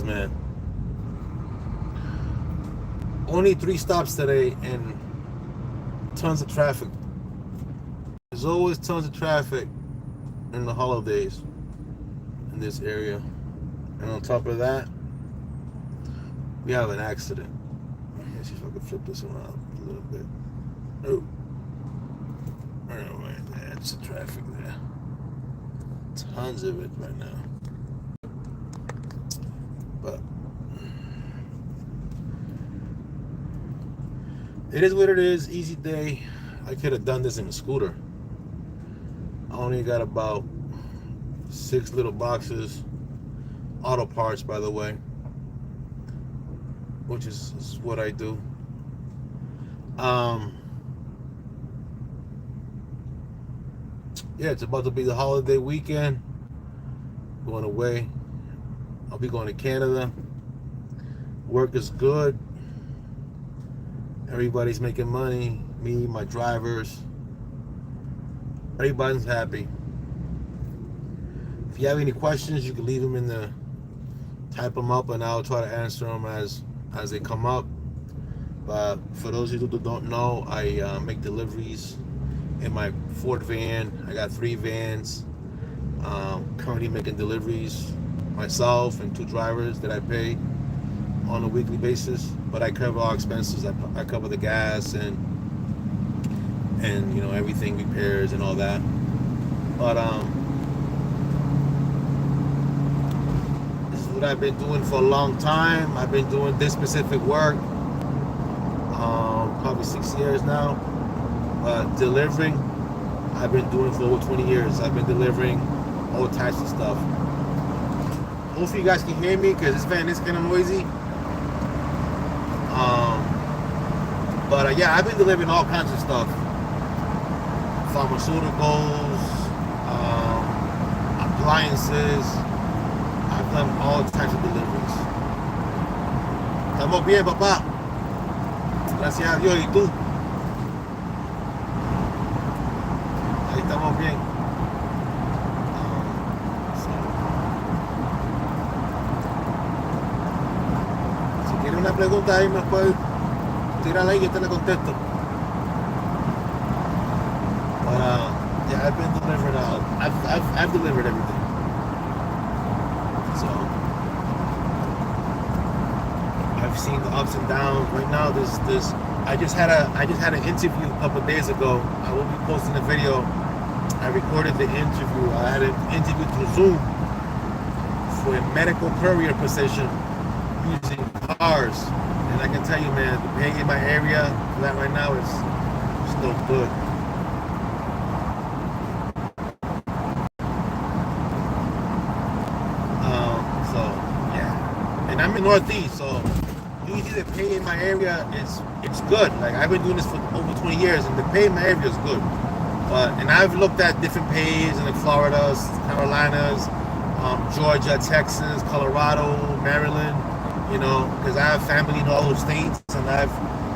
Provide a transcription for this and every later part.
man. Only 3 stops today and tons of traffic. There's always tons of traffic in the holidays in this area. And on top of that, we have an accident. Let's see if I can flip this around a little bit. Oh. Alright, that's the traffic there. Tons of it right now. But it is what it is. Easy day. I could have done this in a scooter. I only got about 6 little boxes. Auto parts, by the way, which is what I do. Yeah, it's about to be the holiday weekend. Going away. I'll be going to Canada. Work is good. Everybody's making money. Me, my drivers. Everybody's happy. If you have any questions, you can leave them in the, type them up, and I'll try to answer them as they come up. But for those of you who don't know, I make deliveries in my Ford van. I got 3 vans. Currently making deliveries myself and 2 drivers that I pay on a weekly basis. But I cover all expenses. I cover the gas and you know, everything, repairs and all that. But this is what I've been doing for a long time. I've been doing this specific work probably 6 years now. Delivering, I've been doing for over 20 years. I've been delivering all types of stuff. Hopefully you guys can hear me because this van is kind of noisy. But yeah, I've been delivering all kinds of stuff. Pharmaceuticals, appliances. I've done all types of deliveries. Estamos bien, papá. Gracias a Dios. ¿Y tú? Ahí estamos bien. Si quiere una pregunta ahí me puede tirar ahí y yo te la contesto. But yeah, I've been delivering. I've delivered everything. So I've seen the ups and downs. Right now, this. I just had an interview a couple of days ago. I will be posting a video. I recorded the interview. I had an interview through Zoom for a medical courier position using cars. And I can tell you, man, the pay in my area for that right now is still good. So yeah, and I'm in Northeast, so usually the pay in my area it's good. Like I've been doing this for over 20 years, and the pay in my area is good. And I've looked at different pays in like Florida, Carolinas, Georgia, Texas, Colorado, Maryland. You know, because I have family in all those states, and I've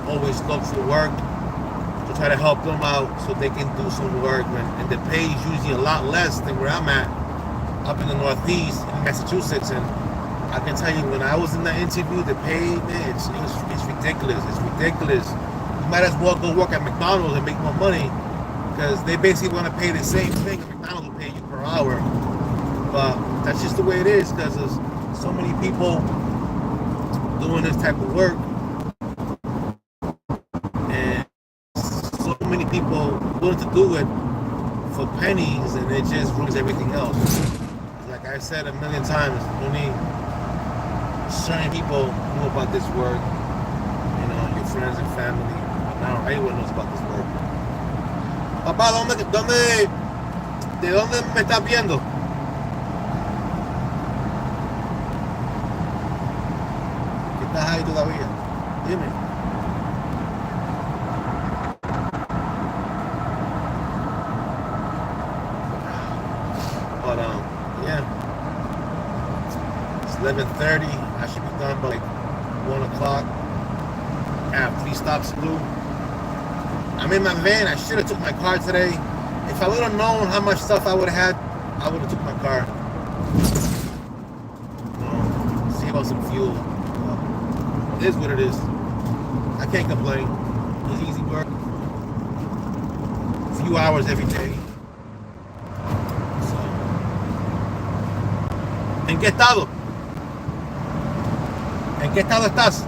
always looked for work to try to help them out so they can do some work. And the pay is usually a lot less than where I'm at, up in the Northeast, in Massachusetts. And I can tell you, when I was in that interview, the pay, man, it's ridiculous. It's ridiculous. You might as well go work at McDonald's and make more money, because they basically want to pay the same thing that McDonald's will pay you per hour. But that's just the way it is, because there's so many people doing this type of work, and so many people willing to do it for pennies, and it just ruins everything else. Like I said a million times, only certain people know about this work, you know, your friends and family. Now everyone knows about this work. Papá, ¿de dónde me estás viendo? ¿Estás ahí todavía? Dime. But yeah, it's 11:30. I should be done by like 1 o'clock. I have 3 stops to do. I'm in my van. I should have took my car today. If I would have known how much stuff I would have had, I would have took my car. See save on some fuel. It is what it is. I can't complain. It's easy work. A few hours every day. So. ¿En qué estado? ¿En qué estado estás?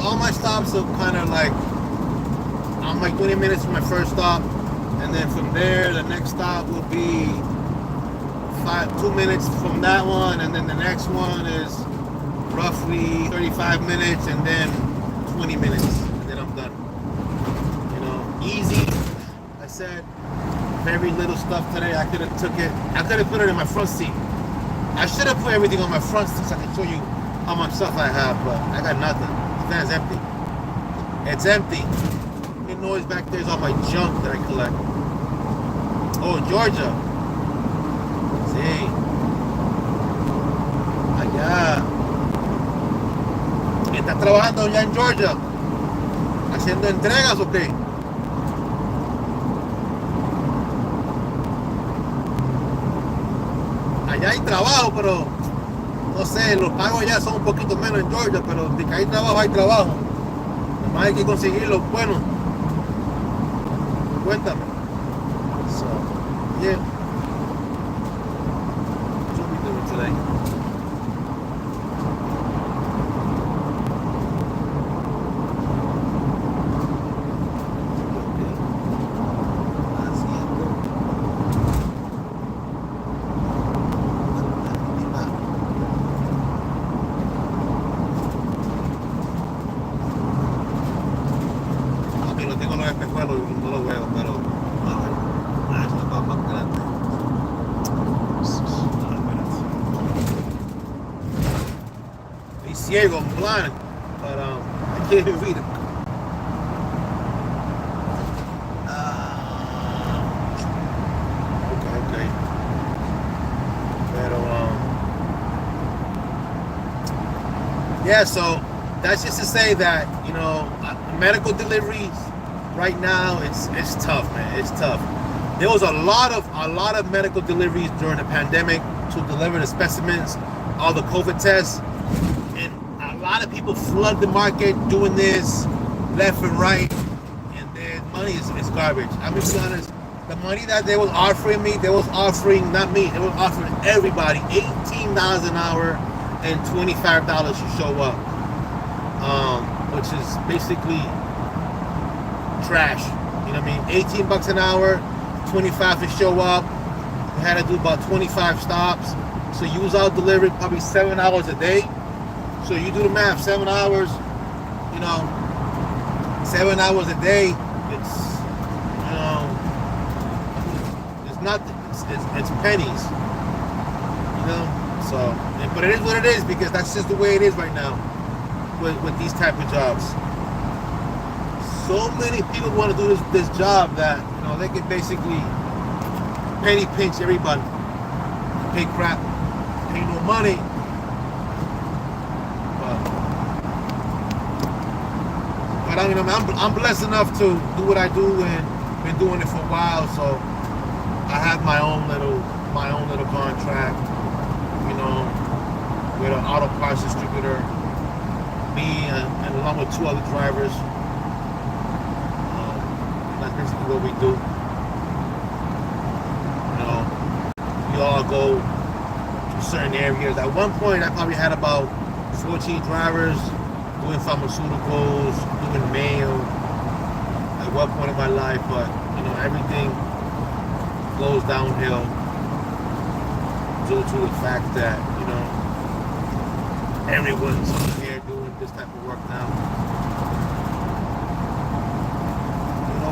All my stops are kind of like, I'm like 20 minutes from my first stop, and then from there the next stop will be 2 minutes from that one, and then the next one is roughly 35 minutes, and then 20 minutes, and then I'm done. You know, easy. I said very little stuff today. I could have took it. I could have put it in my front seat. I should have put everything on my front seat so I can show you how much stuff I have, but I got nothing. It's empty. It's empty. The noise back there is all my junk that I collect. Oh, Georgia. Sí. Allá. ¿Estás trabajando ya en Georgia? ¿Haciendo entregas o qué? Allá hay trabajo, pero no sé, los pagos ya son un poquito menos en Georgia, pero de que hay trabajo, hay trabajo. Nomás hay que conseguirlo bueno. Cuéntame. So, yeah. What are we doing today? No lo veo, pero a ver, es más grande. He's ciego, I'm blind, but I can't even read it. Okay. Pero yeah, so that's just to say that, you know, medical deliveries right now, it's tough, man. It's tough. There was a lot of medical deliveries during the pandemic to deliver the specimens, all the COVID tests, and a lot of people flood the market doing this left and right, and their money is garbage. I'm gonna be honest. The money that they was offering me, they was offering not me. They was offering everybody $18 an hour and $25 to show up, which is basically trash. You know what I mean? $18 an hour, 25 to show up. You had to do about 25 stops. So you was out delivering probably 7 hours a day. So you do the math, 7 hours, you know, 7 hours a day, it's, you know, it's nothing. It's pennies. You know? So, but it is what it is, because that's just the way it is right now with these type of jobs. So many people want to do this job that, you know, they can basically penny pinch everybody, pay crap, pay no money. But I mean, I'm blessed enough to do what I do and been doing it for a while. So I have my own little contract, you know, with an auto parts distributor. Me and along with 2 other drivers. That's basically what we do. You know, we all go to certain areas. At one point, I probably had about 14 drivers doing pharmaceuticals, doing mail. At one point in my life, but you know, everything goes downhill due to the fact that, you know, everyone's here doing this type of work now.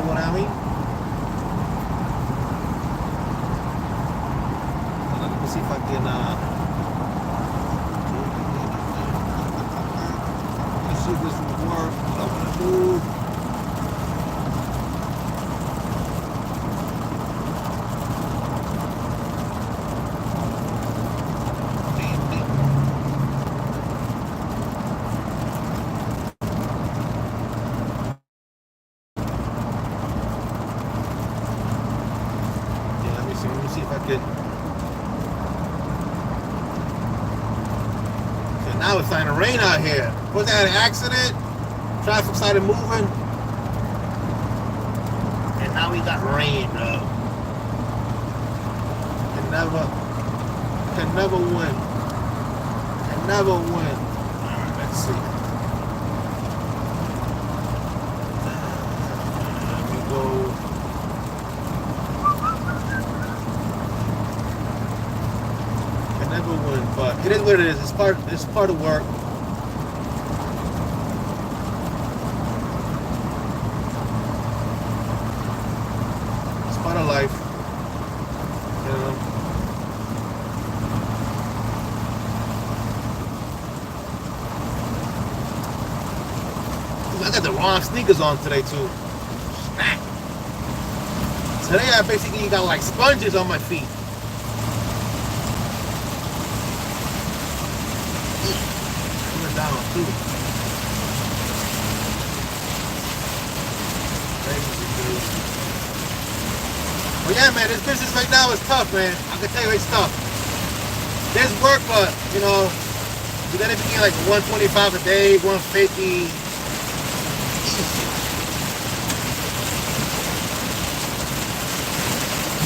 What I mean? Let me see if I can let's see if this will work. What I'm gonna do. Now it's starting to rain out here. First I had an accident, traffic started moving, and now we got rain, bro. Can never win. Can never win. Alright, let's see. Let me go. Can never win, but it is what it is. It's part of work. It's part of life. You know. I got the wrong sneakers on today too. Snap. Today I basically got like sponges on my feet. I went down too. But yeah, man, this business right now is tough, man. I can tell you it's tough. There's work, but you know, you gotta be getting like 125 a day, 150.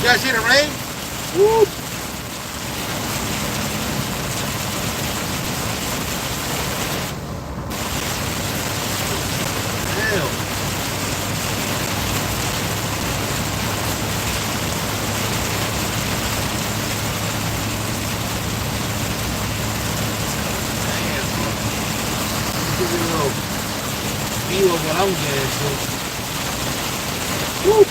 You guys see the rain? Woo! Damn. Give you a little feel of what I'm getting to. Woo!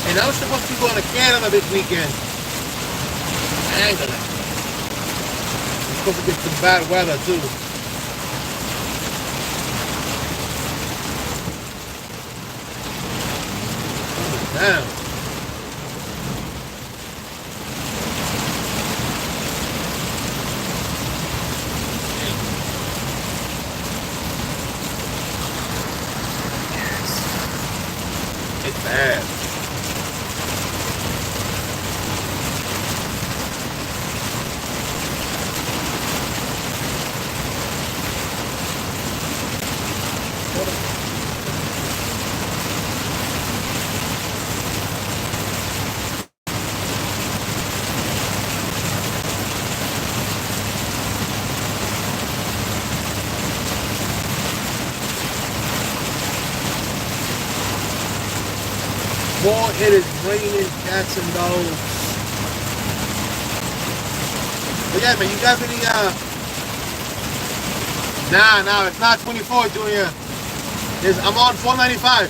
And I was supposed to be going to Canada this weekend. I ain't gonna. I'm supposed to get some bad weather too. Damn. Yes. It's bad. Boy, it is raining cats and dogs. But yeah, man, you got any, Nah, it's not 24, Junior. I'm on 495.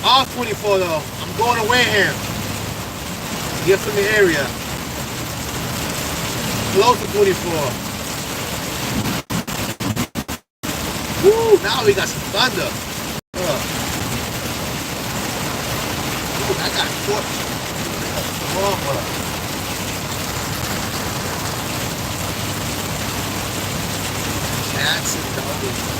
Off 24, though. I'm going away here. Get from the area. Close to 24. Woo, now we got some thunder. I got short. Cats and dogs.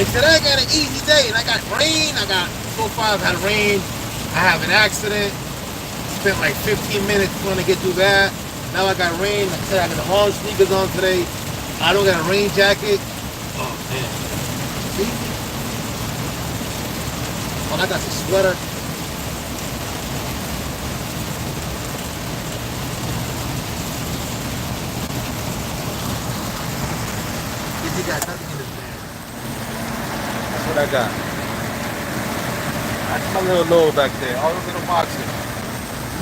And today I got an easy day, and I got rain. So far I've had rain. I have an accident. Spent like 15 minutes trying to get through that. Now I got rain. Like I said, I got the orange sneakers on today. I don't got a rain jacket. Oh man. See? Oh, I got the sweater. You got nothing in this bag. That's what I got. That's my little load back there. All those little boxes.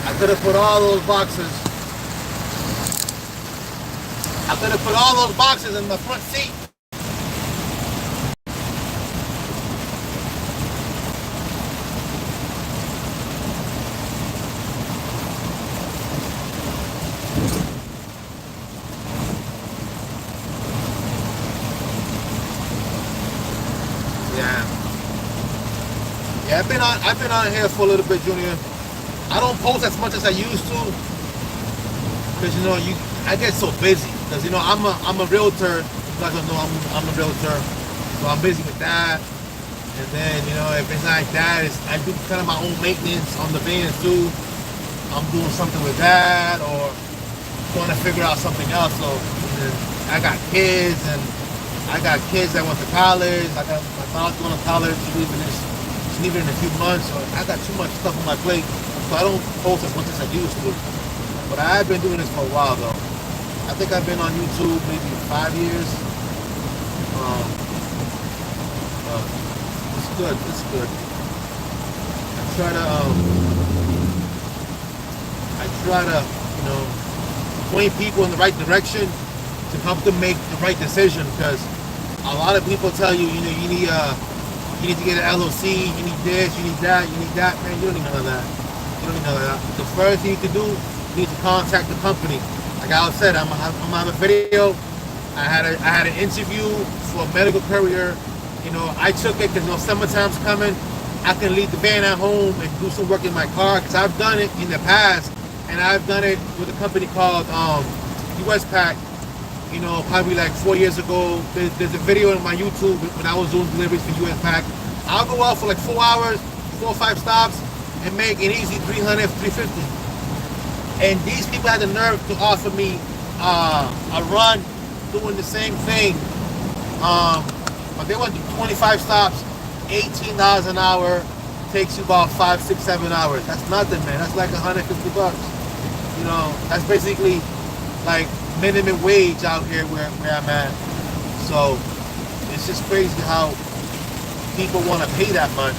I could have put all those boxes. I could have put all those boxes in the front seat. I've been on here for a little bit, Junior. I don't post as much as I used to because I get so busy because I'm a realtor. You guys don't know I'm a realtor, so I'm busy with that. And then if it's not like that, I do kind of my own maintenance on the vans too. I'm doing something with that or trying to figure out something else. So I got kids and I got kids that went to college. I got my daughter going to college. She's leaving in a few months. So I got too much stuff on my plate. So I don't post as much as I used to. But I have been doing this for a while though. I think I've been on YouTube maybe 5 years. It's good. It's good. I try to point people in the right direction to help them make the right decision because a lot of people tell you, you need to get an LLC, you need this, you need that, Man, you don't need none of that. The first thing you need to do, you need to contact the company. Like I said, I'm gonna have a video. I had an interview for a medical courier. I took it because summertime's coming. I can leave the van at home and do some work in my car because I've done it in the past, and I've done it with a company called US Pack. Probably like 4 years ago. There's a video on my YouTube when I was doing deliveries for US Pack. I'll go out for like 4 hours, 4 or 5 stops, and make an easy 300, 350. And these people had the nerve to offer me a run doing the same thing. But they went to 25 stops, $18 an hour, takes you about 5, 6, 7 hours. That's nothing, man. That's like $150. That's basically like minimum wage out here where I'm at. So it's just crazy how people want to pay that much,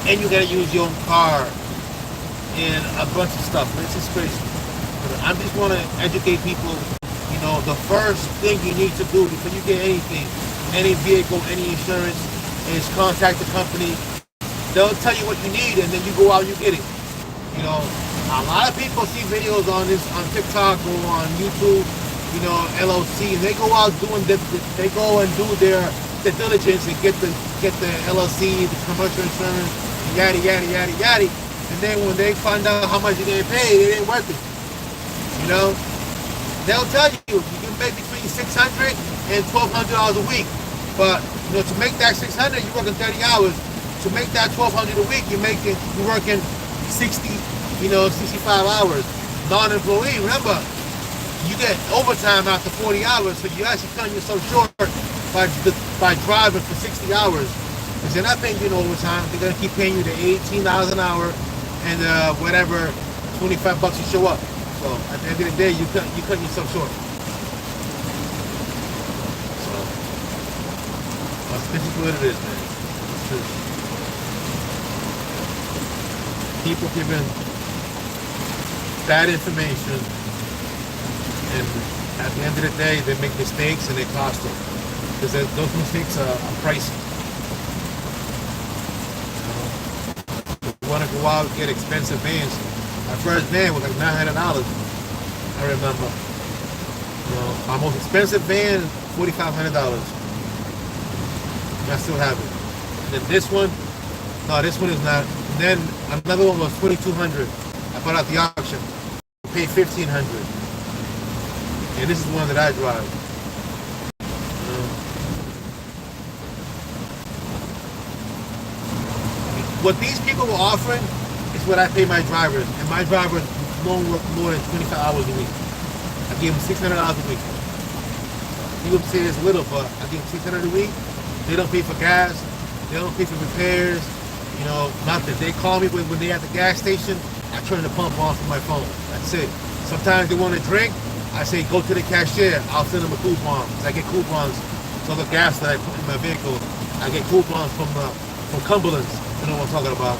and you gotta use your own car and a bunch of stuff. It's just crazy. I just want to educate people. The first thing you need to do before you get anything, any vehicle, any insurance, is contact the company. They'll tell you what you need, and then you go out and you get it. A lot of people see videos on TikTok or on YouTube, LLC, and they go out they go and do their diligence and get the LLC, the commercial insurance, yada yada yada yada. And then when they find out how much you're getting paid, it ain't worth it. They'll tell you can make between $600 and $1,200 a week. But to make that $600, you're working 30 hours. To make that $1,200 a week, you're working 60, 65 hours. Non-employee, remember, you get overtime after 40 hours, so you're actually cutting yourself short by driving for 60 hours. Because they're not paying you no overtime. They're gonna keep paying you the $18 an hour and whatever, $25 you show up. So at the end of the day, you cutting yourself short. So that's basically what it is, man. It's just people giving bad information, and at the end of the day, they make mistakes and they cost them because those mistakes are pricey. You want to go out and get expensive vans. My first van was like $900. I remember. My most expensive van, $4,500. And I still have it. And then this one is not. And then another one was $2,200. I bought out the auction. I paid $1,500. And this is one that I drive. What these people were offering is what I pay my drivers, and my drivers don't work more than 25 hours a week. I give them $600 a week. People say it's little, but I give them $600 a week. They don't pay for gas. They don't pay for repairs. Nothing. They call me when they're at the gas station. I turn the pump on from my phone. That's it. Sometimes they want to drink. I say go to the cashier. I'll send them a coupon. I get coupons for the gas that I put in my vehicle. I get coupons from Cumberland's. You know what I'm talking about.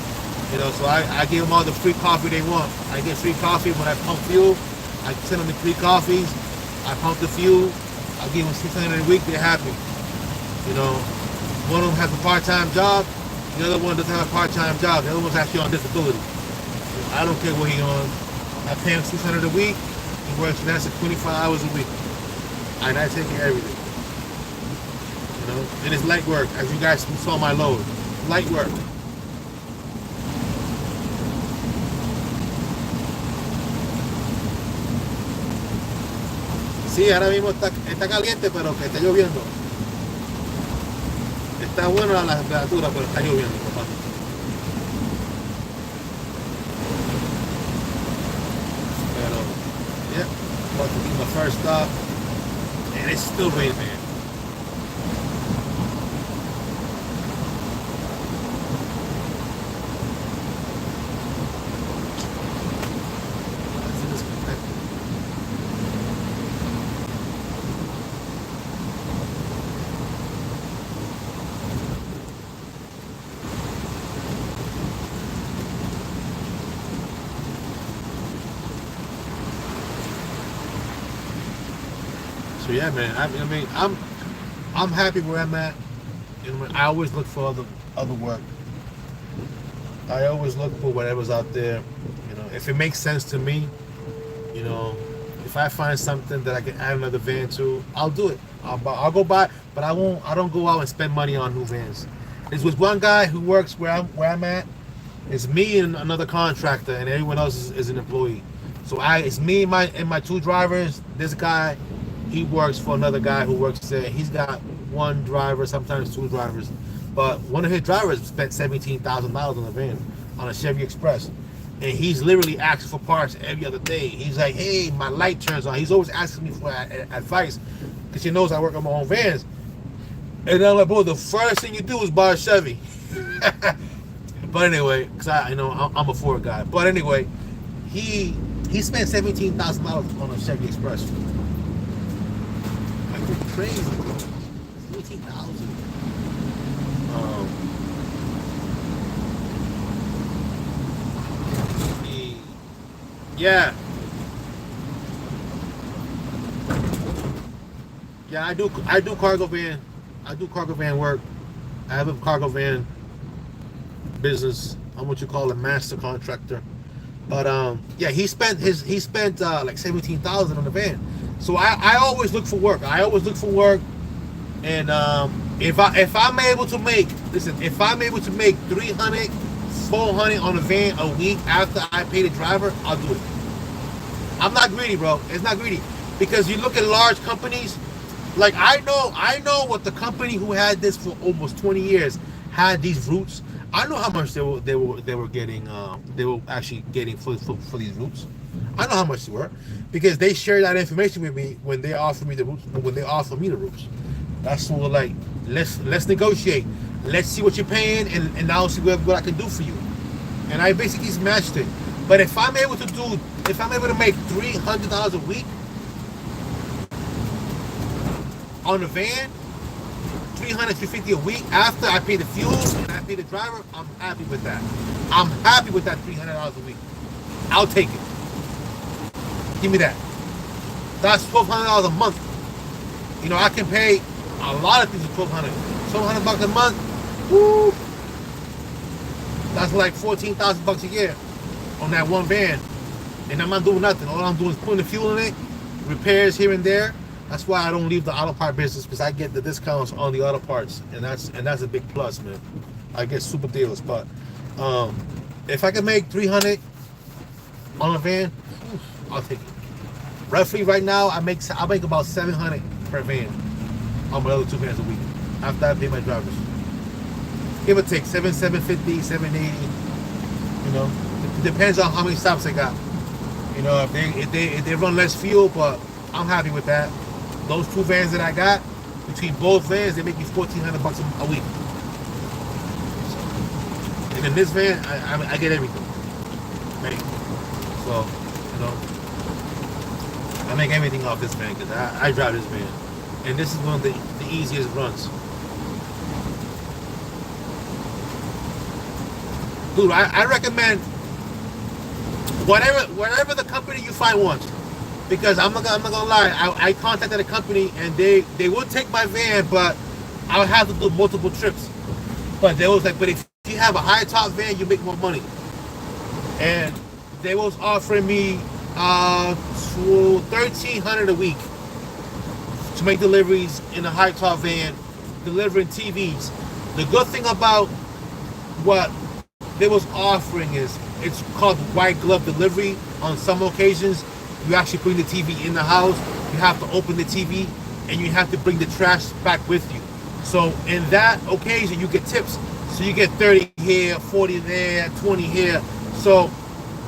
So I give them all the free coffee they want. I get free coffee when I pump fuel. I send them the free coffees. I pump the fuel. I give them $600 a week. They're happy. One of them has a part-time job. The other one doesn't have a part-time job. The other one's actually on disability. I don't care what he's on. I pay him $600 a week. He works an extra 25 hours a week. And I take care of everything. And it's light work, as you guys saw my load. Light work. Sí, ahora mismo está caliente, pero que está lloviendo. Está buena la temperatura, pero está lloviendo, papá. Pero, yeah, about to be my first stop, and it's still raining, man. So yeah, man. I mean, I'm happy where I'm at. And I always look for other work. I always look for whatever's out there. You know, if it makes sense to me, you know, if I find something that I can add another van to, I'll do it. I'll go buy, but I won't. I don't go out and spend money on new vans. There's with one guy who works where I'm at. It's me and another contractor, and everyone else is an employee. So it's me and my two drivers. This guy, he works for another guy who works there. He's got one driver, sometimes two drivers. But one of his drivers spent $17,000 on a van, on a Chevy Express. And he's literally asking for parts every other day. He's like, hey, my light turns on. He's always asking me for advice because he knows I work on my own vans. And I'm like, bro, the first thing you do is buy a Chevy. But anyway, because I'm a Ford guy. But anyway, he spent $17,000 on a Chevy Express. Like, you're crazy, bro. $17,000. Yeah. Yeah, I do cargo van. I do cargo van work. I have a cargo van business. I'm what you call a master contractor. But yeah, he spent like 17,000 on the van. So I always look for work. I always look for work. And if I'm able to make 300, 400 on a van a week after I pay the driver, I'll do it. I'm not greedy, bro. It's not greedy. Because you look at large companies, like I know what the company who had this for almost 20 years had these routes. I know how much they were getting they were actually getting for these routes. I know how much they were because they shared that information with me when they offered me the routes. That's what we're like. Let's negotiate. Let's see what you're paying, and I'll see what I can do for you. And I basically matched it. But if I'm able to make $300 a week on a van, 300, 350 a week after I pay the fuel and I pay the driver, I'm happy with that. I'm happy with that $300 a week. I'll take it. Give me that. That's $1,200 a month. You know, I can pay a lot of things for $1,200 a month. Woo! That's like $14,000 a year on that one van. And I'm not doing nothing. All I'm doing is putting the fuel in it, repairs here and there. That's why I don't leave the auto part business, because I get the discounts on the auto parts, and that's a big plus, man. I get super deals. But if I can make 300 on a van, I'll take it. Roughly right now, I make about 700 per van on my other two vans a week after I pay my drivers. Give or take 750, 780. You know, it depends on how many stops I got. You know, if they run less fuel, but I'm happy with that. Those two vans that I got, between both vans, they make me $1,400 a week. So, and in this van, I get everything. Right? So, you know, I make everything off this van because I drive this van, and this is one of the easiest runs. Dude, I recommend whatever the company you find wants. Because I'm not gonna lie, I contacted a company and they would take my van, but I would have to do multiple trips. But they was like, but if you have a high top van, you make more money. And they was offering me $1,300 a week to make deliveries in a high top van, delivering TVs. The good thing about what they was offering is it's called white glove delivery on some occasions. you actually bring the TV in the house. You have to open the TV, and you have to bring the trash back with you. So in that occasion, you get tips. So you get 30 here, 40 there, 20 here. So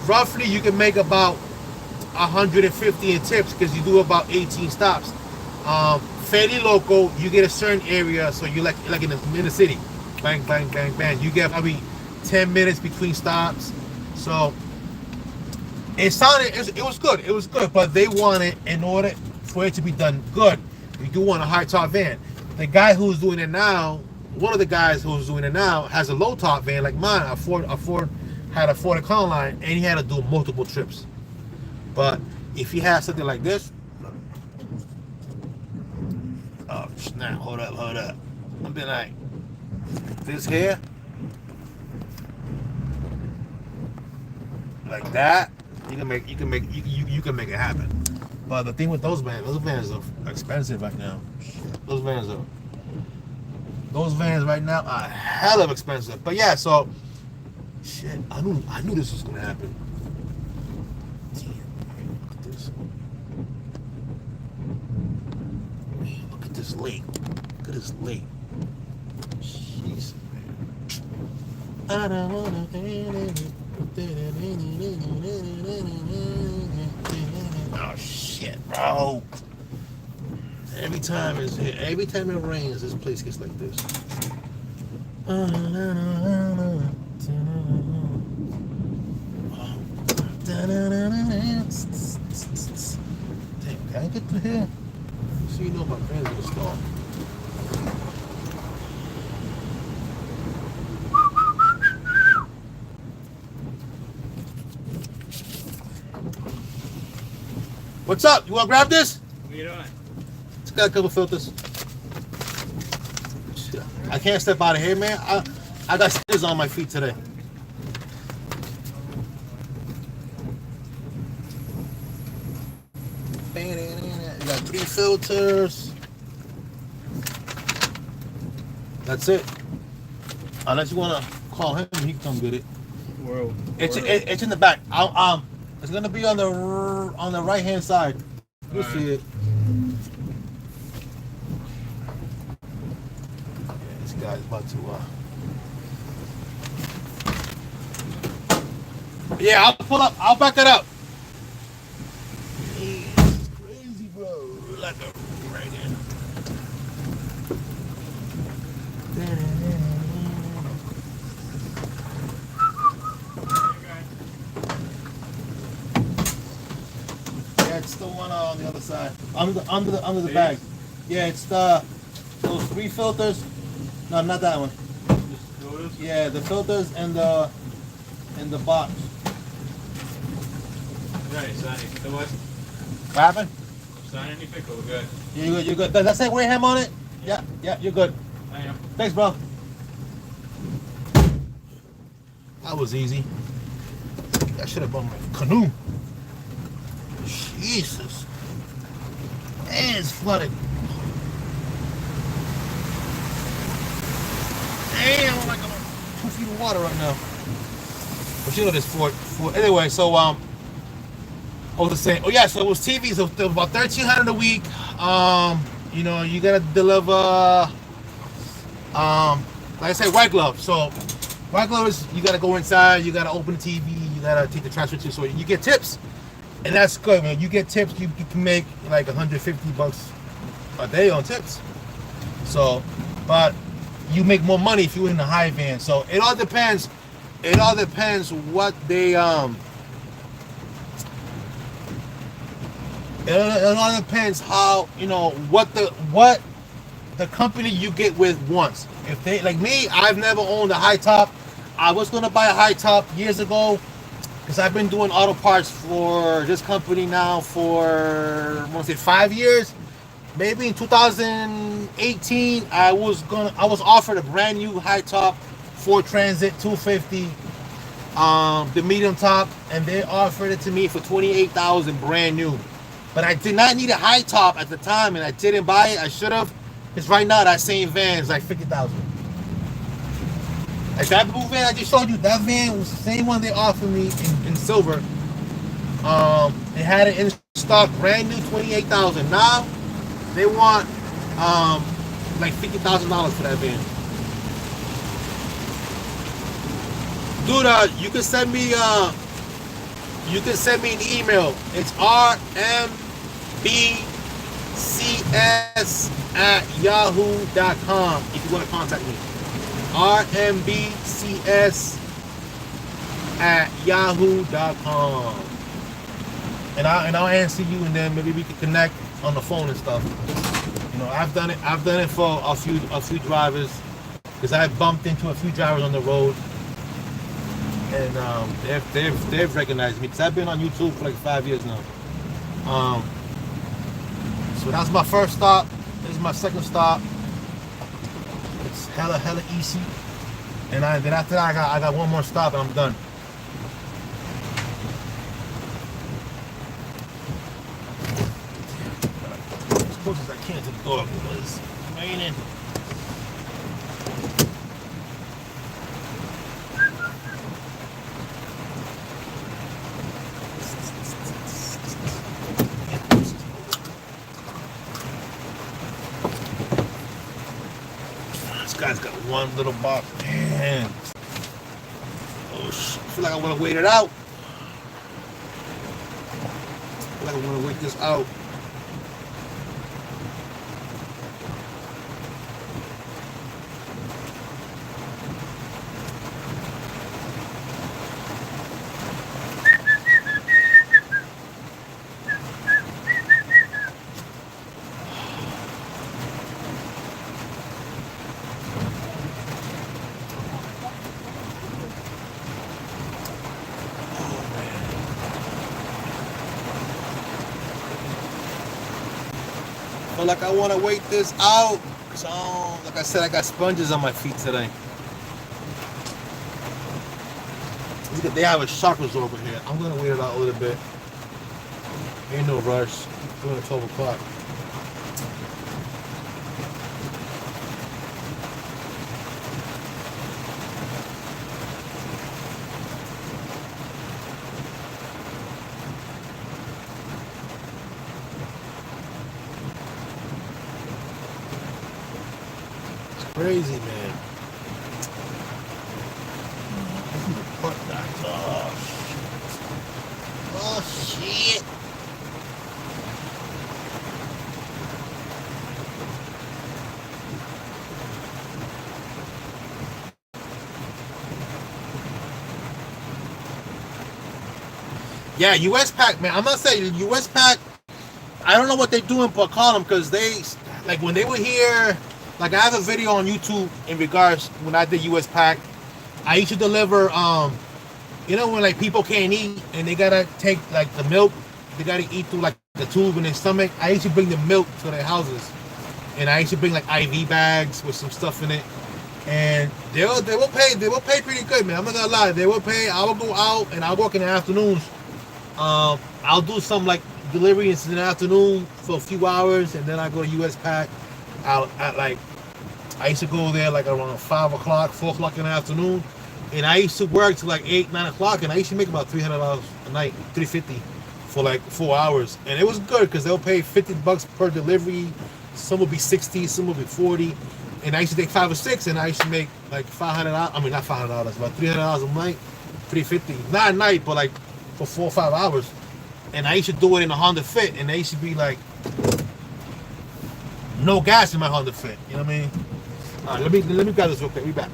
roughly, you can make about 150 in tips because you do about 18 stops. Fairly local, you get a certain area, so you like in the city. Bang, bang, bang, bang. You get probably 10 minutes between stops. So it was good. It was good, but they wanted, in order for it to be done good, you do want a high top van. The guy who's doing it now, one of the guys who's doing it now, has a low top van like mine. A Ford had a Ford Econoline, and he had to do multiple trips. But if you have something like this, oh snap! Hold up. I'm being like this here, like that. You can make it happen. But the thing with those vans are expensive right now. Those vans right now are hell of expensive. But yeah, so shit, I knew this was gonna happen. Damn, look at this. Man, look at this lake. Look at this lake. Jeez, man. I don't wanna. Oh shit, bro. Every time it rains, this place gets like this. Damn, can I get through here? So you know my friends gonna stall. What's up? You wanna grab this? What are you doing? It's got a couple filters. I can't step out of here, man. I got scissors on my feet today. You got 3 filters. That's it. Unless you wanna call him, he can come get it. It's in the back. It's gonna be on the right hand side. You'll see it. Yeah, this guy's about to. Yeah, I'll pull up. I'll back it up. Hey, this is crazy, bro. Like a right in. It's the one on the other side, under the bag. Yeah, it's those 3 filters. No, not that one. Yeah, the filters and the box. Right, sign it. What? What happened? Sign anything? We're good. Yeah, you're good. Does that say Wareham on it? Yeah, you're good. I am. Thanks, bro. That was easy. I should have brought my canoe. Jesus. And it's flooded. Damn, I'm like 2 feet of water right now. But you know this for anyway, so I was just saying, oh yeah, so it was TVs, so about $1,300 a week. You know, you gotta deliver like I said, white glove. So white glove is you gotta go inside, you gotta open the TV, you gotta take the trash with you, so you get tips. And that's good, man. You get tips, you can make like $150 a day on tips. So, but you make more money if you're in the high van. So it all depends. It all depends what they It all depends how, you know, what the company you get with wants. If they, like me, I've never owned a high top. I was gonna buy a high top years ago, because I've been doing auto parts for this company now for, I want to say 5 years. Maybe in 2018, I was offered a brand new high top Ford Transit 250, the medium top, and they offered it to me for $28,000 brand new. But I did not need a high top at the time, and I didn't buy it. I should have. Because right now that same van is like $50,000. Like that blue van I just showed you, that van was the same one they offered me in silver. It had an stock brand new 28,000. Now they want like $50,000 for that van. Dude, you can send me an email. It's rmbcs@yahoo.com if you want to contact me. rmbcs@yahoo.com. And I'll answer you, and then maybe we can connect on the phone and stuff. You know, I've done it for a few drivers, because I've bumped into a few drivers on the road, and they've recognized me, because I've been on YouTube for like 5 years now. So that's my first stop. This is my second stop. It's hella easy, and then after that I got one more stop and I'm done. As close as I can to the door because it's raining. This guy's got one little box. Man. Oh shit. I feel like I want to wait it out. I feel like I want to wait this out. But like I want to wait this out. So like I said, I got sponges on my feet today. Look at, they have a shark resort over here. I'm gonna wait it out a little bit. Ain't no rush. It's doing 12 o'clock. Crazy, man. Oh shit. Yeah, US Pack, man. I'm not saying US Pack. I don't know what they're doing, but call them, because they, like, when they were here. Like, I have a video on YouTube in regards when I did US Pack. I used to deliver, you know, when like people can't eat and they gotta take like the milk, they gotta eat through like the tube in their stomach. I used to bring the milk to their houses, and I used to bring like IV bags with some stuff in it, and they will pay pretty good, man. I'm not gonna lie, they will pay. I will go out and I'll work in the afternoons. I'll do some like deliveries in the afternoon for a few hours, and then I go to US Pack out at like. I used to go there like around 5 o'clock, 4 o'clock in the afternoon, and I used to work till like 8, 9 o'clock, and I used to make about $300 a night, $350 for like 4 hours, and it was good because they'll pay $50 per delivery. Some would be 60, some would be 40, and I used to take 5 or 6, and I used to make like $500. I mean, not $500, but $300 a night, $350, not a night, but like for 4 or 5 hours, and I used to do it in a Honda Fit, and they used to be like no gas in my Honda Fit. You know what I mean? All right, let me grab this real quick. We back.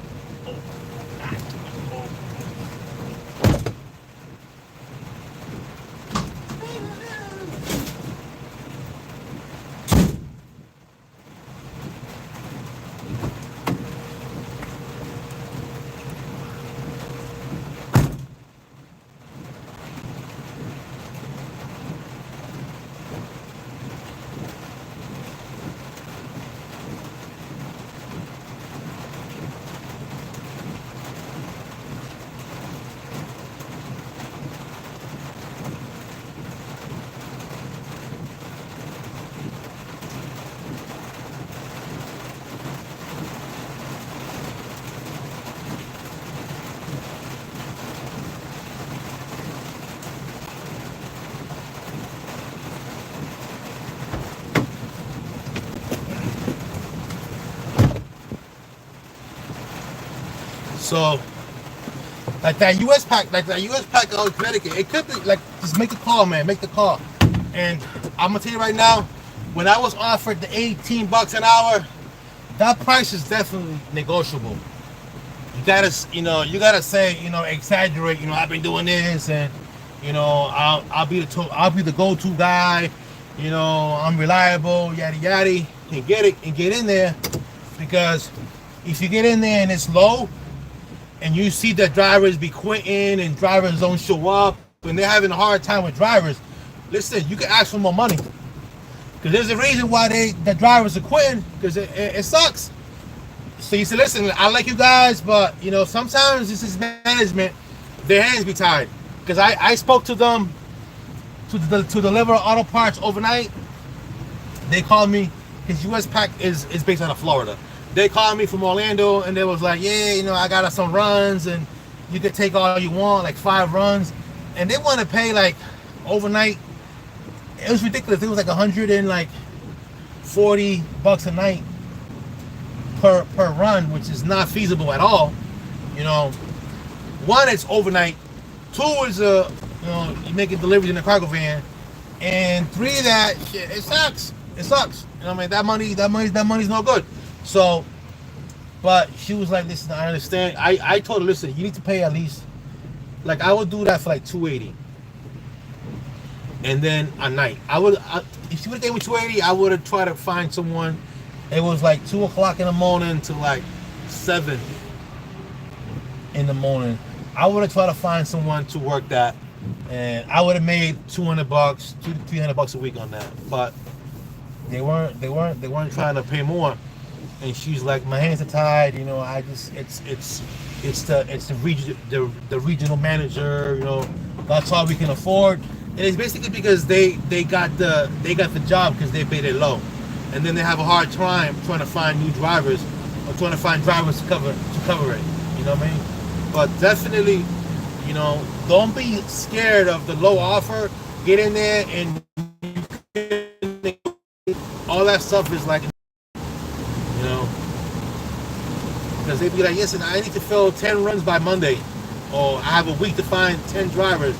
So like that US pack, out in Connecticut, it could be like just make the call, man, make the call. And I'm gonna tell you right now, when I was offered the $18 an hour, that price is definitely negotiable. You gotta say, exaggerate. I've been doing this, and I'll be the go-to guy. I'm reliable, yada yada, and get in there, because if you get in there and it's low, and you see that drivers be quitting and drivers don't show up, and they're having a hard time with drivers, listen, you can ask for more money, because there's a reason why the drivers are quitting, because it sucks. So you say, listen, I like you guys, but sometimes this is management. Their hands be tied. Because I spoke to them to deliver auto parts overnight. They called me, because US Pack is based out of Florida. They called me from Orlando, and they was like, yeah, I got some runs, and you could take all you want, like 5 runs. And they want to pay like overnight. It was ridiculous. It was like $140 a night per run, which is not feasible at all. One, it's overnight. 2 is you're making deliveries in a cargo van, and 3, that shit, it sucks. That money's no good. So, but she was like, listen, I understand. I told her, listen, you need to pay at least, like, I would do that for like $280, and then a night. If she would have gave me $280, I would have tried to find someone. It was like 2 o'clock in the morning to like 7 in the morning. I would have tried to find someone to work that, and I would have made $200, $300 a week on that. But they weren't trying to pay more. And she's like, my hands are tied. It's the regional manager. That's all we can afford. And it's basically because they got the job because they paid it low. And then they have a hard time trying to find new drivers, or trying to find drivers to cover it. You know what I mean? But definitely, don't be scared of the low offer. Get in there, and all that stuff is like, because they'd be like, listen, I need to fill 10 runs by Monday, or I have a week to find 10 drivers.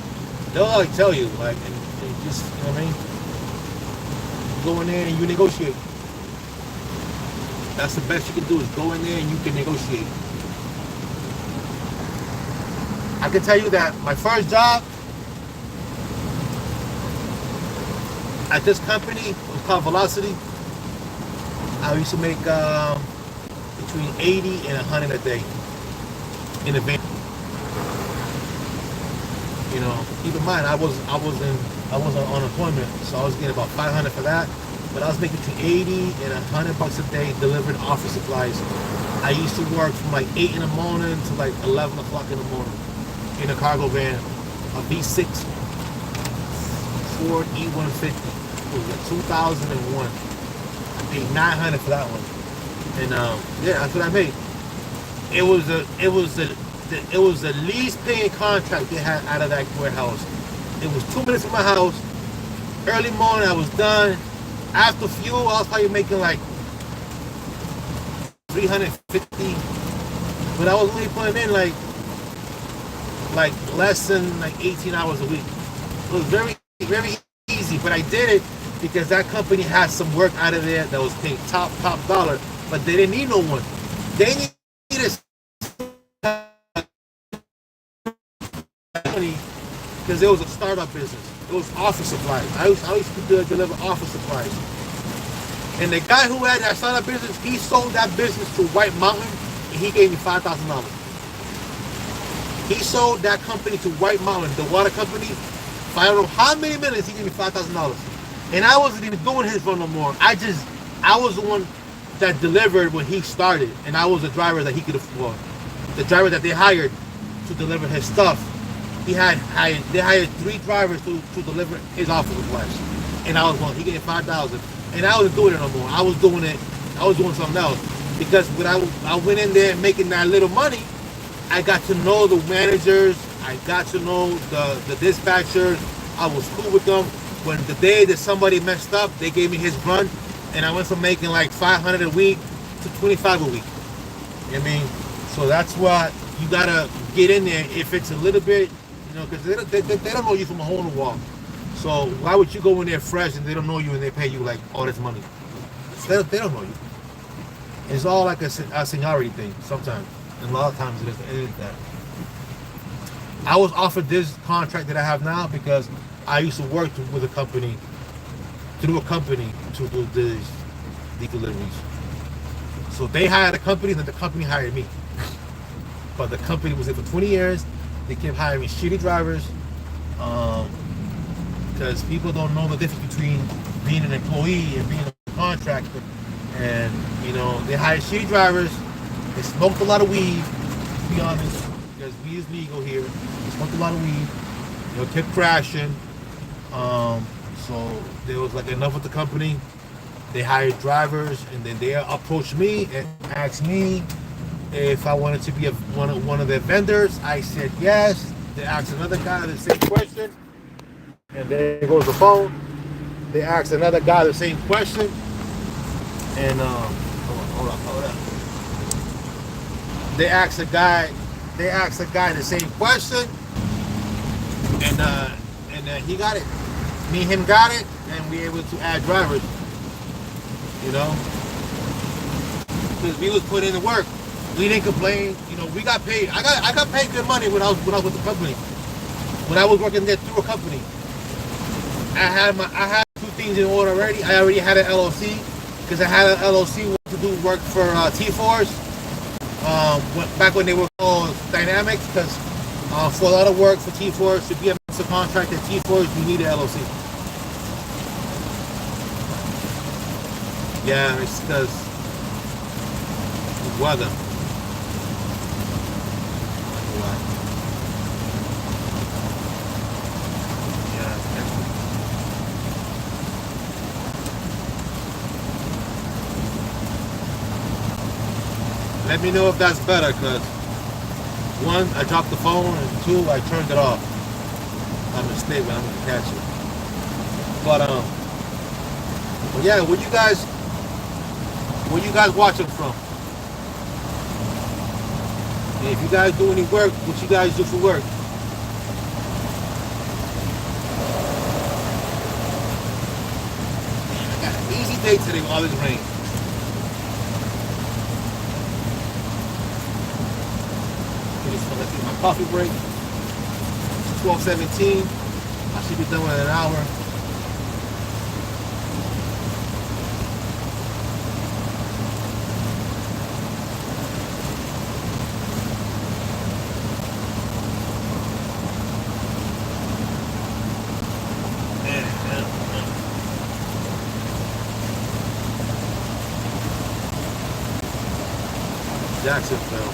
They'll like tell you, like, and just, you know what I mean? Go in there and you negotiate. That's the best you can do, is go in there and you can negotiate. I can tell you that my first job at this company was called Velocity. I used to make between 80 and 100 a day in a van. Keep in mind, I was on unemployment, so I was getting about 500 for that. But I was making between 80 and 100 bucks a day delivering office supplies. I used to work from like 8 in the morning to like 11 o'clock in the morning in a cargo van, a V6 Ford E150. It was a 2001. I paid 900 for that one, and yeah, that's what I made. It was the least paying contract they had out of that warehouse. It was 2 minutes from my house. Early morning, I was done. After fuel, I was probably making like $350, but I was only putting in like less than like 18 hours a week. It was very, very easy, but I did it because that company had some work out of there that was paying top dollar, but they didn't need no one. They needed company because it was a startup business. It was office supplies. I used to deliver office supplies. And the guy who had that startup business, he sold that business to White Mountain, and he gave me $5,000. He sold that company to White Mountain, the water company. For I don't know how many minutes, he gave me $5,000. And I wasn't even doing his run no more. I was the one that delivered when he started, and I was the driver that he could afford. The driver that they hired to deliver his stuff. They hired 3 drivers to deliver his office supplies, and I was one. He gave $5,000, and I wasn't doing it no more. I was doing something else, because when I went in there making that little money, I got to know the managers. I got to know the dispatchers. I was cool with them. When the day that somebody messed up, they gave me his run, and I went from making like $500 a week to $25 a week. You know what I mean? So that's what you gotta get in there if it's a little bit, because they don't know you from a hole in the wall. So why would you go in there fresh and they don't know you and they pay you like all this money? They don't know you. It's all like a seniority thing sometimes, and a lot of times it is that. I was offered this contract that I have now because I used to work with a company, through a company, to do these deliveries. So they hired a company, then the company hired me. But the company was there for 20 years. They kept hiring shitty drivers because people don't know the difference between being an employee and being a contractor. And, they hired shitty drivers. They smoked a lot of weed, to be honest, because weed is legal here. They smoked a lot of weed. Kept crashing. So there was like enough with the company. They hired drivers, and then they approached me and asked me if I wanted to be one of their vendors. I said yes. They asked another guy the same question, and there goes the phone. They asked another guy the same question, and hold up. They asked the guy the same question, and he got it. Me and him got it, and we were able to add drivers. Because we was putting in the work. We didn't complain. We got paid. I got paid good money when I was with the company. When I was working there through a company, I had two things in order already. I already had an LLC because I had an LLC to do work for T4s. Back when they were called Dynamics, because for a lot of work for T4s, to be a master contractor at T4s, you need an LLC. Yeah, it's because the weather. Let me know if that's better, because one, I dropped the phone, and two, I turned it off. I'm a mistake, but I'm gonna catch it. But yeah, where you guys watching from? And if you guys do any work, what you guys do for work? Man, I got an easy day today with all this rain. Let's get my coffee break. It's 12:17. I should be done in an hour. Jacksonville.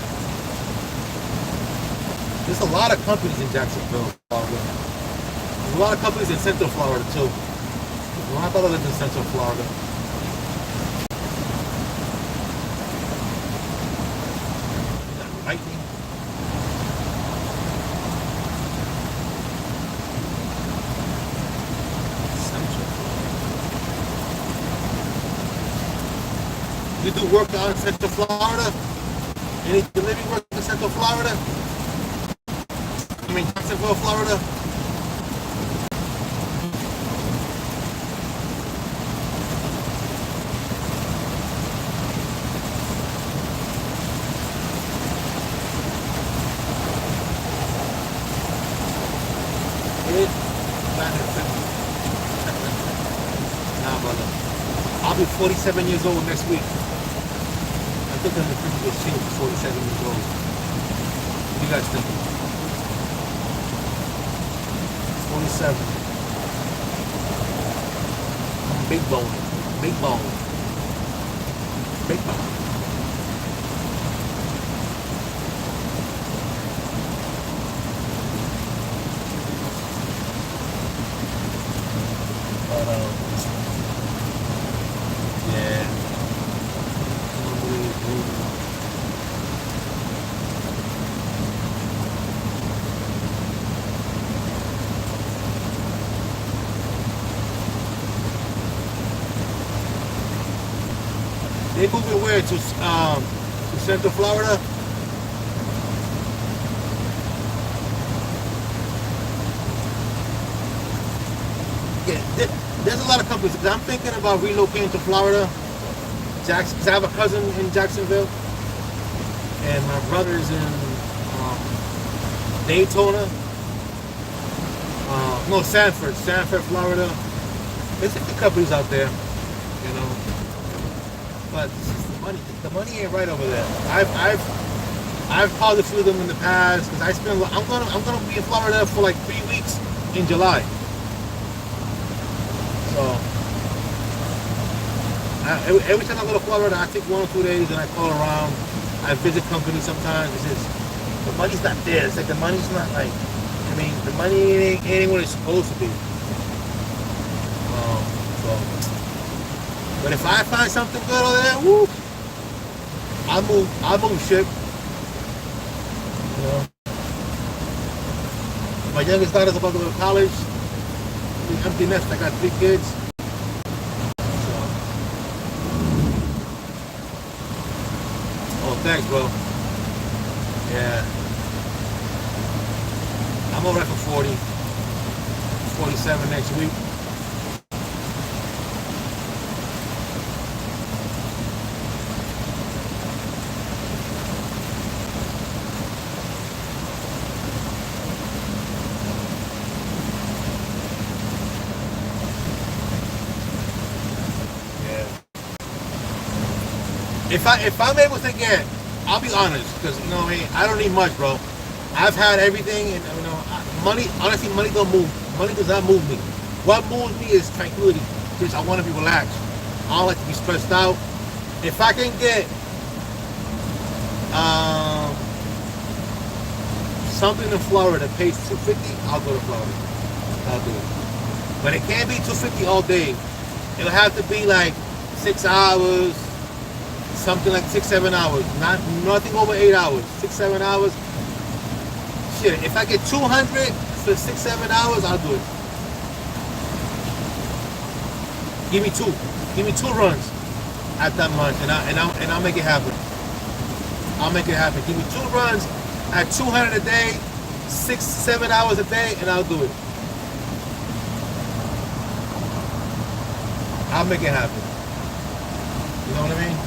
There's a lot of companies in Jacksonville, Florida. There's a lot of companies in Central Florida too. Well, I thought I lived in Central Florida. Is that lightning? Central Florida. You do work out in Central Florida? Any delivery work in Central Florida? I mean, Jacksonville, Florida. Nah, brother. I'll be 47 years old next week. I think I'm in pretty good shape for 47 years old. What do you guys think? 47. Big bone. Big bone. Big bone. Yeah. They moving where to Central Florida? Yeah, there's a lot of companies. Cause I'm thinking about relocating to Florida. Jackson, cause I have a cousin in Jacksonville, and my brother's in Daytona. No, Sanford, Florida. There's a few companies out there, you know. But it's just the money. The money ain't right over there. I've called a few of them in the past because I'm gonna be in Florida for like 3 weeks in July. So every time I go to Florida, I take 1 or 2 days and I call around. I visit companies sometimes. It's just the money's not there. It's like the money's not like. I mean, the money ain't what it's supposed to be. So, but if I find something good over there, woo, I'll move ship. You know, my youngest daughter's about to go to college. Empty nest. I got 3 kids. So, oh, thanks, bro. Yeah. I'm over there for 40, 47 next week. If I'm able to get, I'll be honest, because you know what I mean, I don't need much, bro. I've had everything, and you know, money. Honestly, money don't move. Money does not move me. What moves me is tranquility. Because I want to be relaxed. I don't like to be stressed out. If I can get something in Florida that pays $250, I'll go to Florida. I'll do it. But it can't be $250 all day. It'll have to be like 6 hours. Something like 6-7 hours, nothing over 8 hours, 6-7 hours. Shit, if I get 200 for 6-7 hours, I'll do it. Give me two runs at that much, and I'll make it happen. I'll make it happen. Give me 2 runs at 200 a day, 6-7 hours a day, and I'll do it. I'll make it happen. You know what I mean?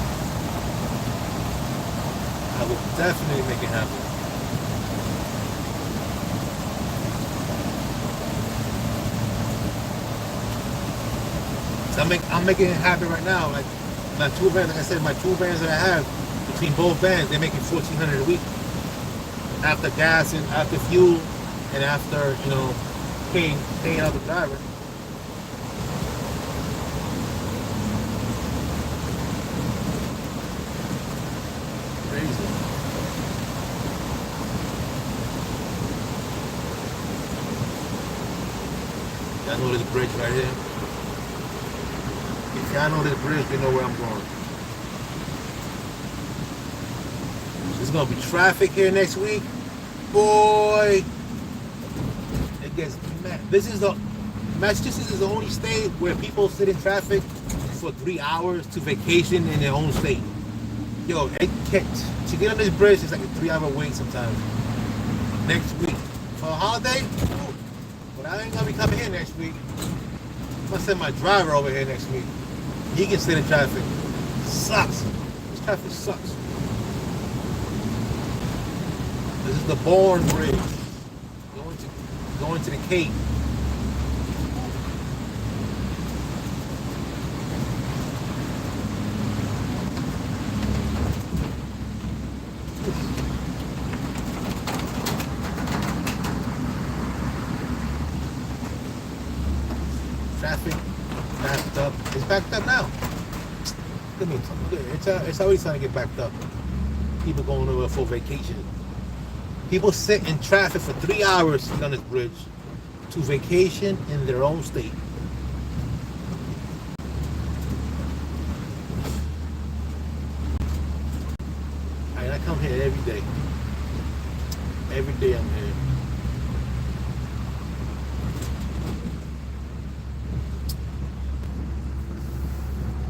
I will definitely make it happen. So I'm making it happen right now. Like my 2 vans, like I said, my 2 vans that I have between both vans, they're making $1,400 a week after gas and after fuel and after paying out the driver. Y'all know this bridge right here? If y'all know this bridge, you know where I'm going. There's gonna be traffic here next week. Boy, it gets mad. Massachusetts is the only state where people sit in traffic for 3 hours to vacation in their own state. Yo, to get on this bridge, it's like a 3-hour wait sometimes. Next week. For a holiday, but I ain't gonna be coming here next week. I'm gonna send my driver over here next week. He can sit in traffic. Sucks. This traffic sucks. This is the Bourne Bridge. Going to the Cape. Traffic backed up. It's backed up now. Look at me. It's already starting to get backed up. People going over for vacation. People sit in traffic for 3 hours on this bridge to vacation in their own state. I come here every day. Every day I'm here.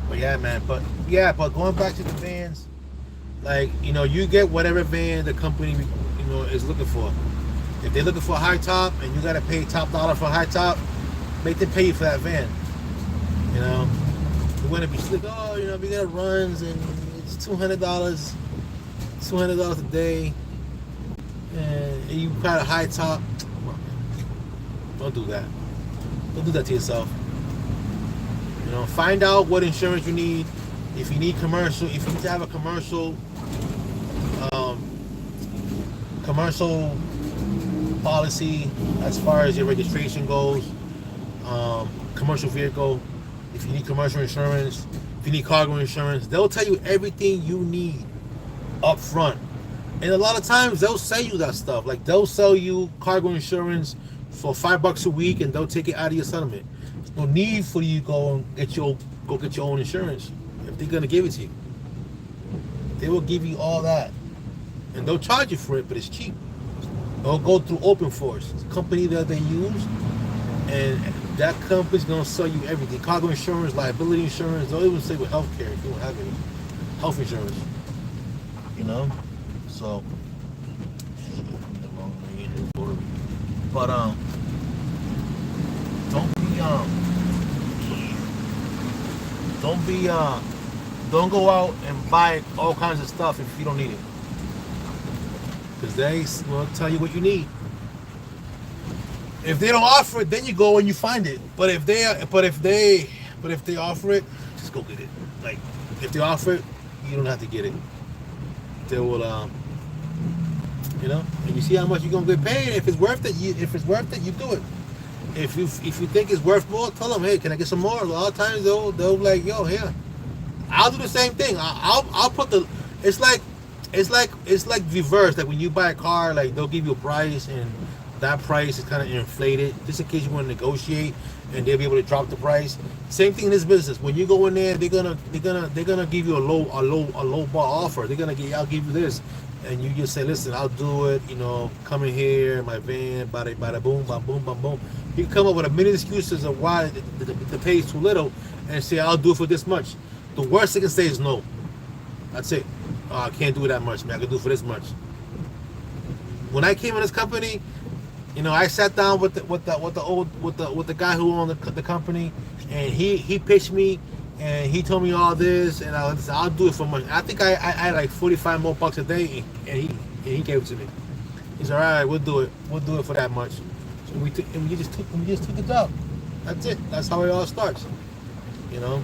But yeah, man. But going back to the vans, like, you get whatever van the company, is looking for. If they're looking for a high top and you gotta pay top dollar for a high top, make them pay you for that van. You know, you want to be slick. Oh, you know, we got runs and it's $200, $200 a day, and you got a high top. Come on, man. Don't do that. Don't do that to yourself. You know, find out what insurance you need. If you need commercial, if you need to have a commercial policy as far as your registration goes, commercial vehicle, if you need commercial insurance, if you need cargo insurance, they'll tell you everything you need up front. And a lot of times they'll sell you that stuff. Like they'll sell you cargo insurance for $5 a week, and they'll take it out of your settlement. There's no need for you to go get your own insurance if they're gonna give it to you. They will give you all that, and they'll charge you for it, but it's cheap. They'll go through Open Force, it's a company that they use, and that company's gonna sell you everything: cargo insurance, liability insurance. They'll even say with healthcare if you don't have any health insurance. You know, so. But don't go out and buy all kinds of stuff if you don't need it, because they will tell you what you need. If they don't offer it, then you go and you find it. But if they offer it, just go get it. Like if they offer it, you don't have to get it. They will, you know, and you see how much you're gonna get paid. If it's worth it, you do it. If you think it's worth more, tell them, hey, can I get some more? A lot of times they'll like, yo, here. I'll do the same thing. I'll put the. It's like reverse. Like when you buy a car, like they'll give you a price, and that price is kind of inflated, just in case you want to negotiate, and they'll be able to drop the price. Same thing in this business. When you go in there, they're gonna give you a low bar offer. I'll give you this. And you just say, listen, I'll do it, you know, come in here, my van, bada boom, bam boom, bam boom. You can come up with a million excuses of why the pay is too little and say, I'll do it for this much. The worst they can say is no. That's it. Oh, I can't do it that much, man. I can do it for this much. When I came in this company, you know, I sat down with the guy who owned the company, and he pitched me. And he told me all this, and I'll do it for much. I think I had like $45 more a day, and he gave it to me. He said, all right, we'll do it. We'll do it for that much. So we just took the job. That's it. That's how it all starts. You know,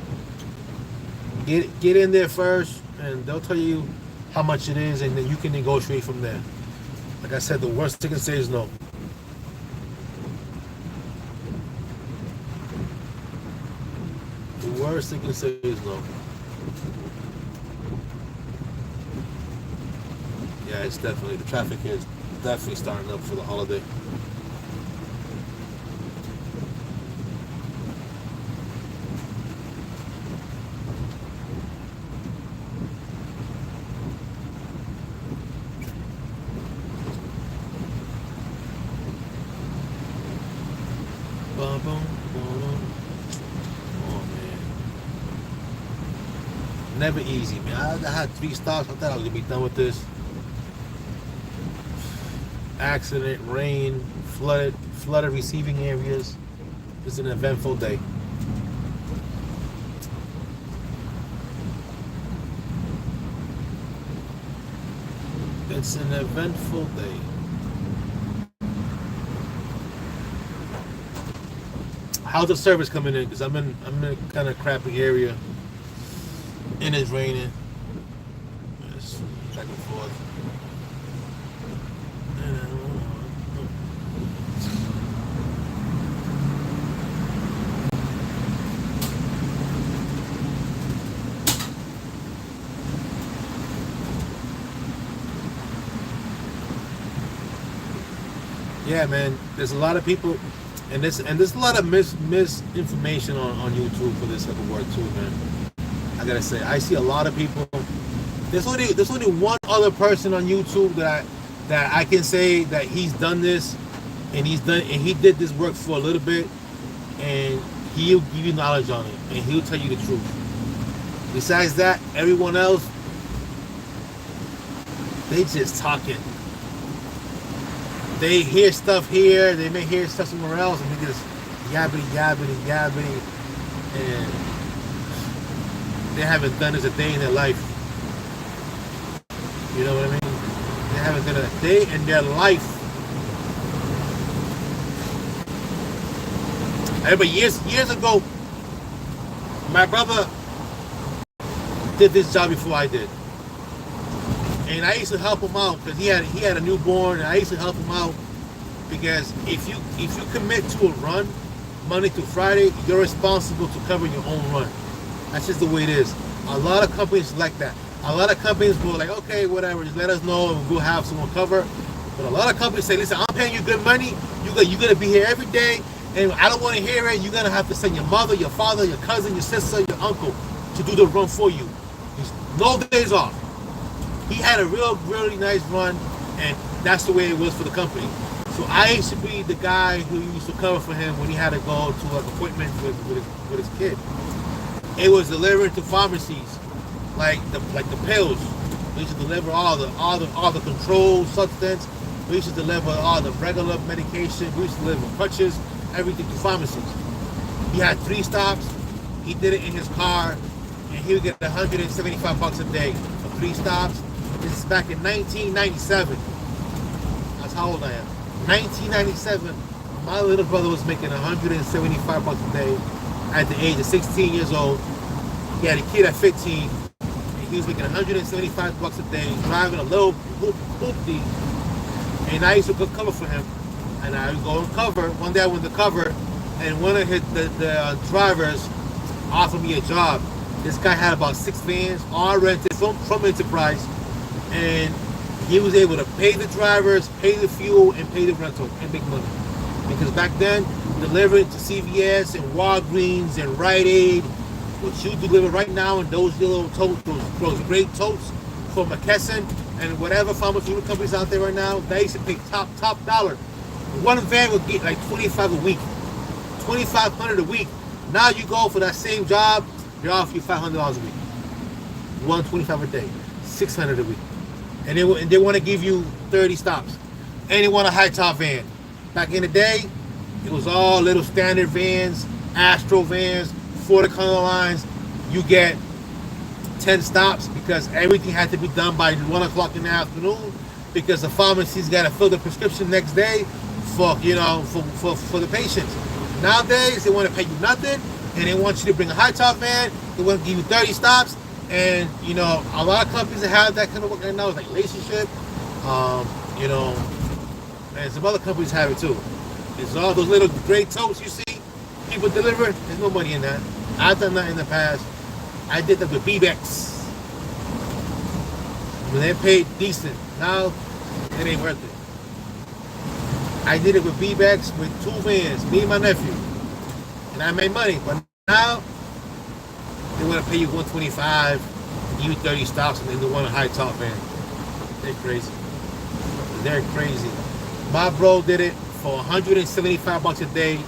get in there first, and they'll tell you how much it is, and then you can negotiate from there. Like I said, the worst they can say is no. The worst thing can say is no. Yeah, it's definitely, the traffic here is definitely starting up for the holiday. Never easy, man. I had 3 stops. I thought I was gonna be done with this. Accident, rain, flooded receiving areas. It's an eventful day. It's an eventful day. How's the service coming in? Because I'm in a kind of crappy area. And it's raining. It's back and forth. Yeah, man. There's a lot of people, and there's a lot of misinformation on YouTube for this type of work too, man. I gotta say, I see a lot of people. There's only one other person on YouTube that I can say that he's done this, and he did this work for a little bit, and he'll give you knowledge on it, and he'll tell you the truth. Besides that, everyone else, they just talking. They hear stuff here, they may hear stuff somewhere else, and they just yabbity, yabbity, yabbity, and they haven't done this a day in their life. You know what I mean? They haven't done it a day in their life. But years ago, my brother did this job before I did, and I used to help him out because he had a newborn, and I used to help him out because if you commit to a run Monday through Friday, you're responsible to cover your own run. That's just the way it is. A lot of companies like that. A lot of companies will like, okay, whatever, just let us know and we'll have someone cover. But a lot of companies say, listen, I'm paying you good money. You're gonna be here every day, and I don't want to hear it. You're gonna have to send your mother, your father, your cousin, your sister, your uncle to do the run for you. There's no days off. He had a really nice run, and that's the way it was for the company. So I used to be the guy who used to cover for him when he had to go to like appointments with his kid. It was delivering to pharmacies, like the pills. We used to deliver all the controlled substance. We used to deliver all the regular medication. We used to deliver crutches, everything to pharmacies. He had 3 stops. He did it in his car, and he would get $175 a day for 3 stops. This is back in 1997. That's how old I am. 1997. My little brother was making $175 a day at the age of 16 years old. He had a kid at 15. And he was making $175 a day, driving a little hoopty. And I used to go cover for him. And I would go and cover. One day I went to cover, and one of the drivers offered me a job. This guy had about 6 vans, all rented from Enterprise. And he was able to pay the drivers, pay the fuel, and pay the rental, and make money. Because back then, delivering to CVS and Walgreens and Rite Aid, what you deliver right now in those little totes, those great totes for McKesson and whatever pharmaceutical companies out there right now, they used to pay top dollar. One van would get like $25 a week, $2,500 a week. Now you go for that same job, they offer you $500 a week, $125 a day, $600 a week. And they want to give you 30 stops. And they want a high top van. Back in the day, it was all little standard vans, Astro vans, Ford Econoline. You get 10 stops because everything had to be done by 1 o'clock in the afternoon because the pharmacy's got to fill the prescription next day for the patients. Nowadays, they want to pay you nothing, and they want you to bring a high top van. They want to give you 30 stops. And, a lot of companies that have that kind of work right now is like Relationship, and some other companies have it too. It's all those little gray totes you see people deliver. There's no money in that. I've done that in the past. I did that with BBEX. When they paid decent. Now, it ain't worth it. I did it with BBEX with 2 vans, me and my nephew. And I made money. But now, they want to pay you $125, give you 30 stops, and then they want a high top van. They're crazy. They're crazy. My bro did it for $175 a day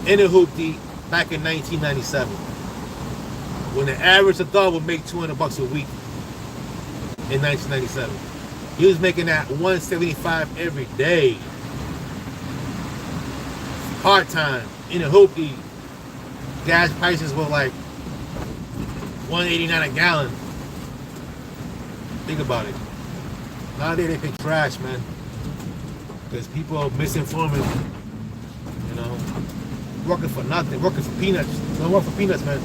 in a hoopty back in 1997. When the average adult would make $200 a week in 1997. He was making that $175 every day. Part-time in a hoopty. Gas prices were like $1.89 a gallon. Think about it. Nowadays they pay trash, man. Because people are misinforming. Working for nothing, working for peanuts. Don't work for peanuts, man.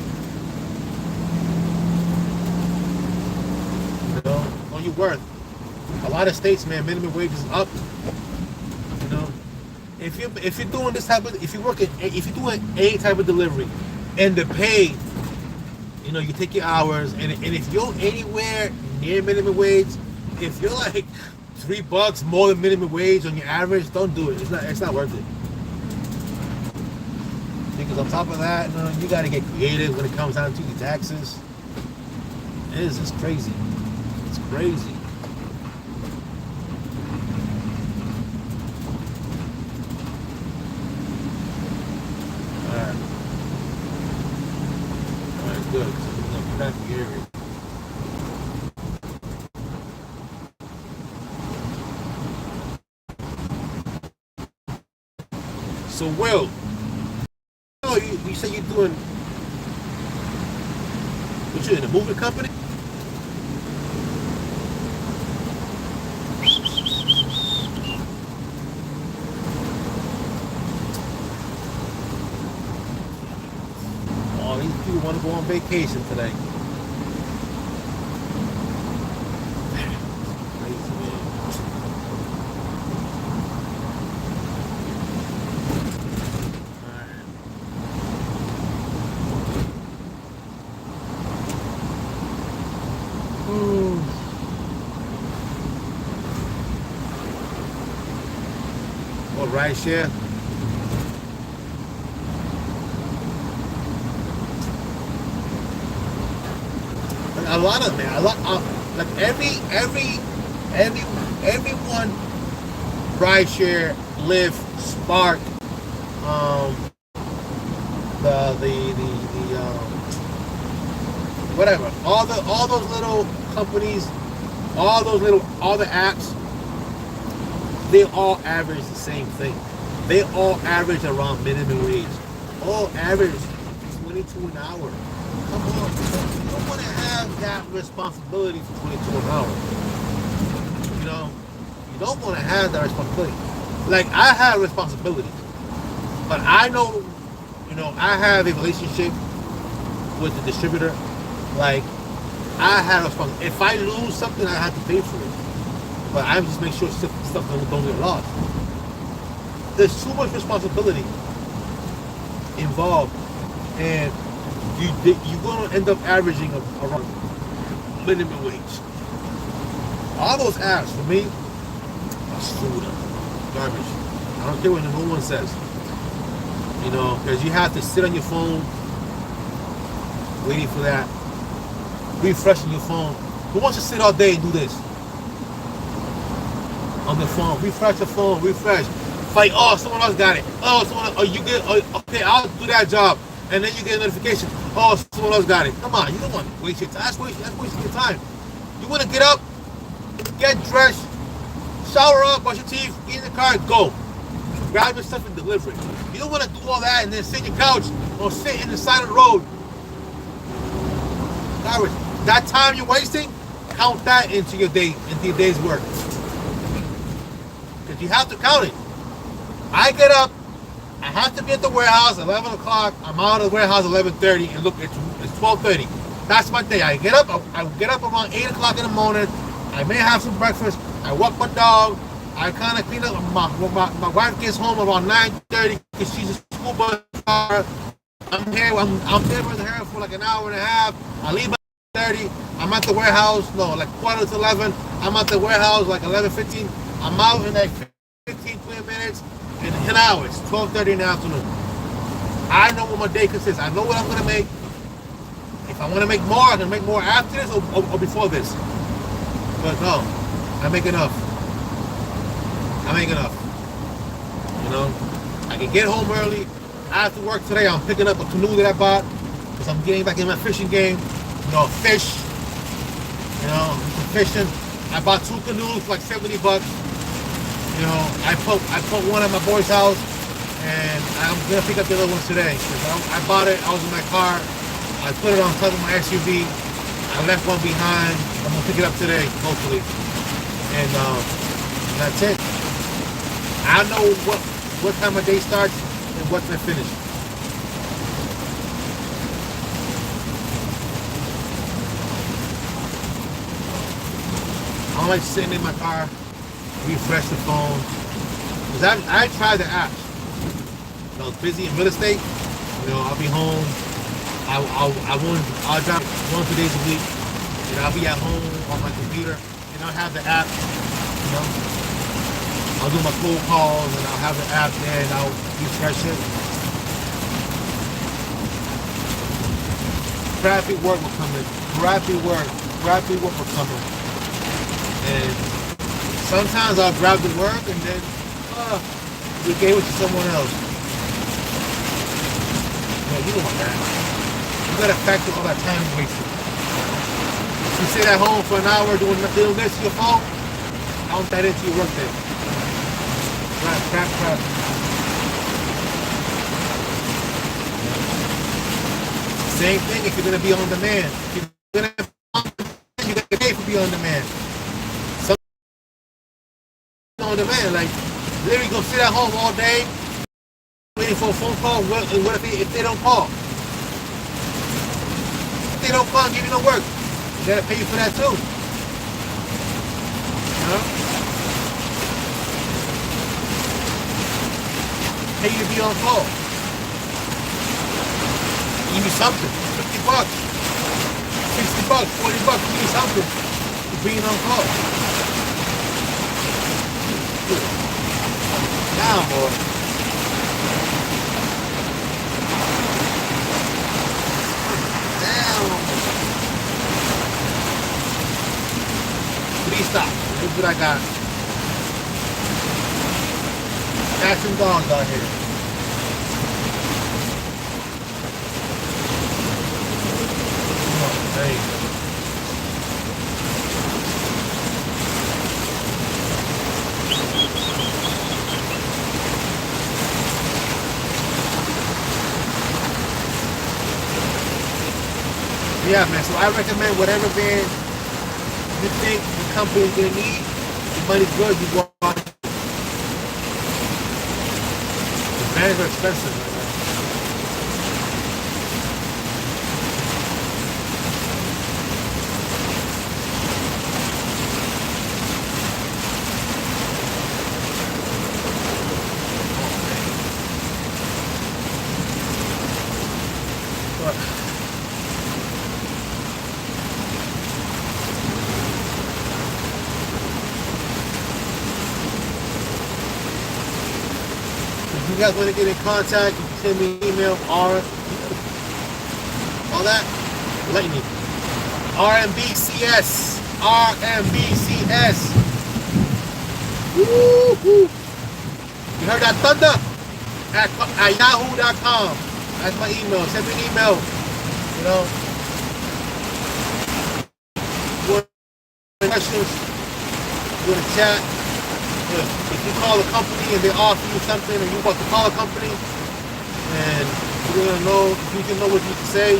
Know your worth. A lot of states, man, minimum wage is up. If you're doing this type of, if you're doing any type of delivery, and the pay, you take your hours, and if you're anywhere near minimum wage, if you're like $3 more than minimum wage on your average, don't do it. It's not worth it. Because on top of that, you got to get creative when it comes down to your taxes. It's just crazy. It's crazy. Alright, good. So we're going to back the area. So, Will, know you said you're doing. What you in a moving company? Oh, these people want to go on vacation today. Crazy, man. Or ride share. A lot of man, like everyone ride share, Lyft, Spark, whatever, all those little companies, all the apps, they all average the same thing. They all average around minimum wage. All average 22 an hour. Come on, you don't want to have that responsibility for 22 an hour. You know, you don't want to have that responsibility. Like, I have responsibilities, but I know, I have a relationship with the distributor. Like, I have responsibility. If I lose something, I have to pay for it. But I just make sure stuff don't get lost. There's too much responsibility involved, and you're going to end up averaging around minimum wage. All those apps, for me, are screwed up. Garbage. I don't care what no one says. Because you have to sit on your phone waiting for that, refreshing your phone. Who wants to sit all day and do this? On the phone, refresh the phone, refresh. Fight, oh, someone else got it. Oh, you get, okay, I'll do that job. And then you get a notification. Oh, someone else got it. Come on, you don't want to waste your time. That's wasting your time. You want to get up, get dressed, shower up, brush your teeth, get in the car, and go. Grab your stuff and deliver it. You don't want to do all that and then sit on your couch or sit in the side of the road. Garbage. That time you're wasting, count that into your day's work. Because you have to count it. I get up, I have to be at the warehouse at 11 o'clock. I'm out of the warehouse at 11:30, and look, it's 12:30. That's my day. I get up around 8 o'clock in the morning. I may have some breakfast. I walk my dog. I kind of clean up. My wife gets home around 9:30 because she's a school bus driver. I'm there with her for like an hour and a half. I leave at 30. I'm at the warehouse. No, like quarter to 11. I'm at the warehouse like 11:15. I'm out in like 15, 20 minutes. In an hour, it's 12:30 in the afternoon. I know what my day consists. I know what I'm gonna make. If I want to make more, I'm gonna make more after this or before this. But no, I make enough. I can get home early. After work today, I'm picking up a canoe that I bought because I'm getting back in my fishing game. Fish. Fishing. I bought 2 canoes for like $70. I put one at my boy's house, and I'm gonna pick up the other ones today. I bought it. I was in my car. I put it on top of my SUV. I left one behind. I'm gonna pick it up today, hopefully. And that's it. I know what time my day starts and what time I finish. I don't like sitting in my car, refresh the phone. Because I tried the apps. I was busy in real estate. I'll be home. I'll drive 1 or 2 days a week. And I'll be at home on my computer. And I'll have the app. I'll do my cold calls and I'll have the app there and I'll refresh it. Crappy work will come in. Crappy work will come in. And sometimes I'll grab the work and then we gave it to someone else. You don't want that. You gotta factor all that time wasted. You sit at home for an hour doing this to your phone, count that into your work day. Crap. Same thing if you're gonna be on demand. If you're gonna be on demand, you gotta pay for be on demand. Some on demand, like literally go sit at home all day waiting for a phone call. What if they don't call? If they don't call and give you no work, you gotta pay you for that too. You know? Pay you to be on call. Give you something. $50, $60, $40, give you something for being on call. Down, boy. Down. 3 stops. Here's what I got. Cats and dogs out here. There you go. Yeah, man. So I recommend whatever van you think the company is gonna need. The money's good. You go on. The vans are expensive, man. If you guys want to get in contact, you can send me an email, all that, lightning. RMBCS. Woo-hoo. You heard that thunder? At yahoo.com. That's my email. Send me an email. You know. What questions? You want to chat? If you call a company and they offer you something, or you want to call a company, and you're gonna know, you can know what you can say.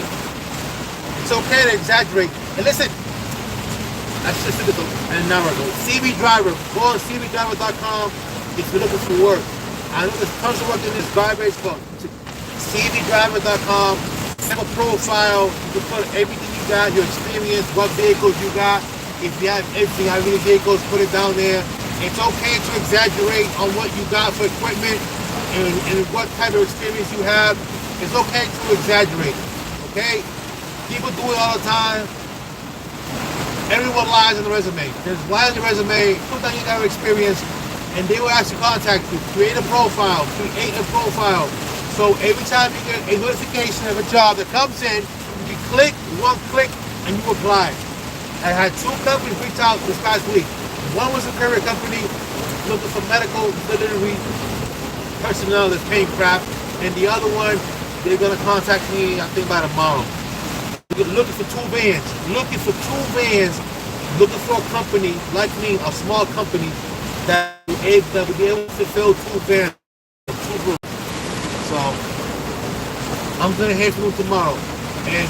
It's okay to exaggerate. And listen, I should have said this an hour ago. CV Driver. Go on CVDriver.com if you're looking for work. I know there's tons of work in this garbage, but CVDriver.com. Have a profile. You can put everything you got, your experience, what vehicles you got. If you have any vehicles, put it down there. It's okay to exaggerate on what you got for equipment and what type of experience you have. It's okay to exaggerate, okay? People do it all the time. Everyone lies in the resume. There's lies in the resume, put down your kind of experience, and they will actually contact you. Create a profile. So every time you get a notification of a job that comes in, you click, one click, and you apply. I had 2 companies reach out this past week. One was a courier company looking for medical delivery personnel that's paying crap, and the other one, they're gonna contact me, I think by tomorrow. Looking for 2 vans. Looking for a company like me, a small company that will be able to fill 2 vans, 2 groups. So I'm gonna hear from them tomorrow, and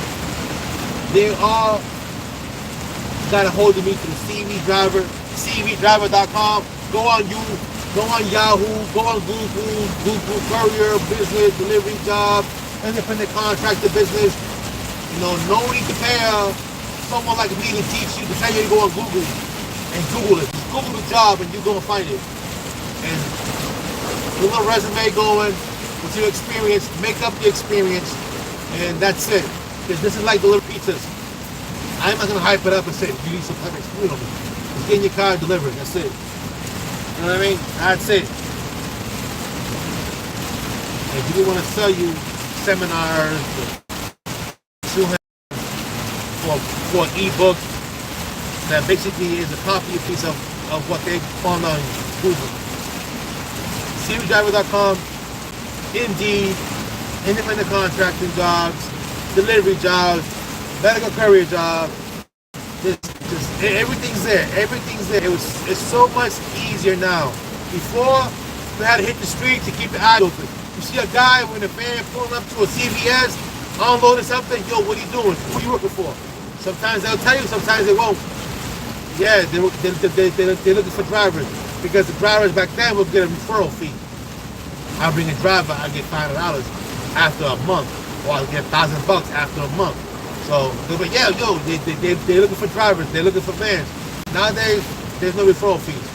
they all got a hold of me through CV Driver. CVDriver.com. Go on Yahoo, go on Google courier, business, delivery job, independent contractor business. You know, no need to pay someone like me to teach you, to tell you to go on Google and Google it. Just Google the job and you're gonna find it. And put a little resume going with your experience, make up the experience, and that's it. Because this is like delivery pizzas. I'm not gonna hype it up and say you need some type of experience on me. Just getting your car delivered. That's it. You know what I mean? That's it. If you want to sell you seminars for an ebook that basically is a copy piece of what they found on Google. CVDriver.com, Indeed, independent contracting jobs, delivery jobs, medical courier jobs. Everything's there. Everything's there. It's so much easier now. Before, you had to hit the street to keep the eye open. You see a guy with a van pulling up to a CVS, unloading something, yo, what are you doing? Who are you working for? Sometimes they'll tell you, sometimes they won't. Yeah, they're looking for drivers because the drivers back then would get a referral fee. I bring a driver, I get $500 after a month, or I get $1,000 after a month. So they're like, yeah, yo, they're looking for drivers, they're looking for vans. Nowadays, there's no referral fees.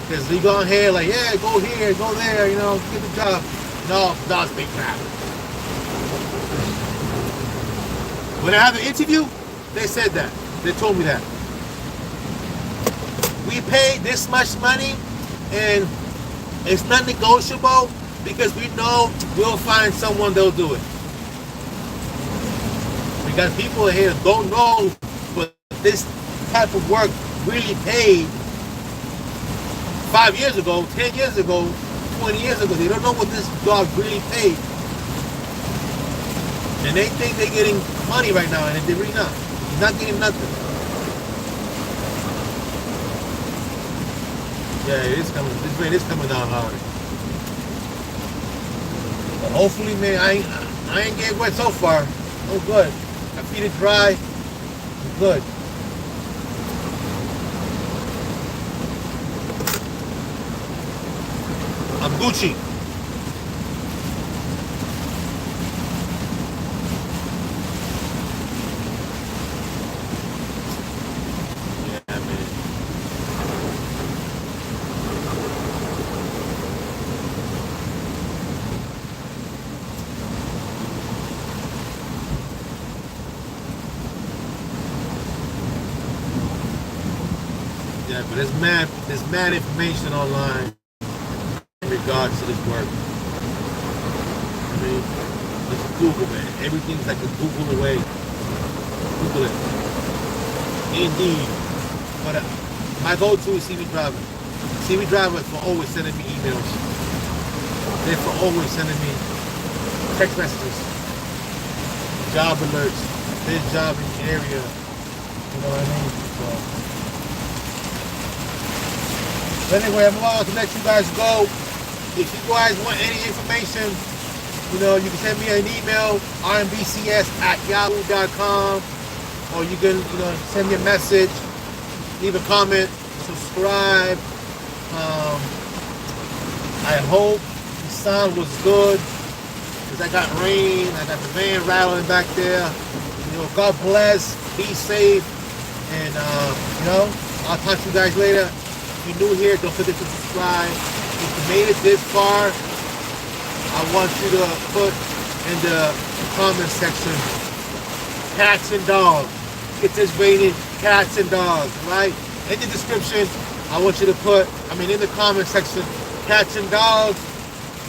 Because you go on here like, yeah, go here, go there, you know, get the job. No, that's big crap. When I had the interview, they said that. They told me that. We paid this much money and it's not negotiable because we know we'll find someone that'll do it. Because people here don't know what this type of work really paid 5 years ago, 10 years ago, 20 years ago. They don't know what this job really paid. And they think they're getting money right now, and they're really not. They're not getting nothing. Yeah, it is coming. This rain is coming down hard. But hopefully, man, I ain't getting wet so far. Oh, good. My feet are dry. I'm good. I'm Gucci. Yeah, man. Yeah, but there's mad information online in regards to this work. I mean, just Google, man. Everything's like a Google away. Google it. Indeed. But my go-to is CV Driver. CV Driver is for always sending me emails. They're for always sending me text messages, job alerts, this job in the area. You know what I mean? So anyway, I'm going to let you guys go. If you guys want any information, you know, you can send me an email, rmbcs@yahoo.com, or you can, you know, send me a message, leave a comment, subscribe. I hope the sound was good, because I got rain, I got the van rattling back there. You know, God bless, be safe, and, you know, I'll talk to you guys later. If you're new here, don't forget to subscribe. If you made it this far, I want you to put in the comment section, cats and dogs. Get this rated, cats and dogs, right? In the description, I want you to put, in the comment section, cats and dogs,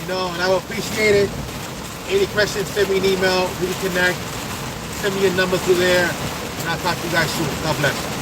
you know, and I will appreciate it. Any questions, send me an email, we can connect. Send me your number through there, and I'll talk to you guys soon. God bless.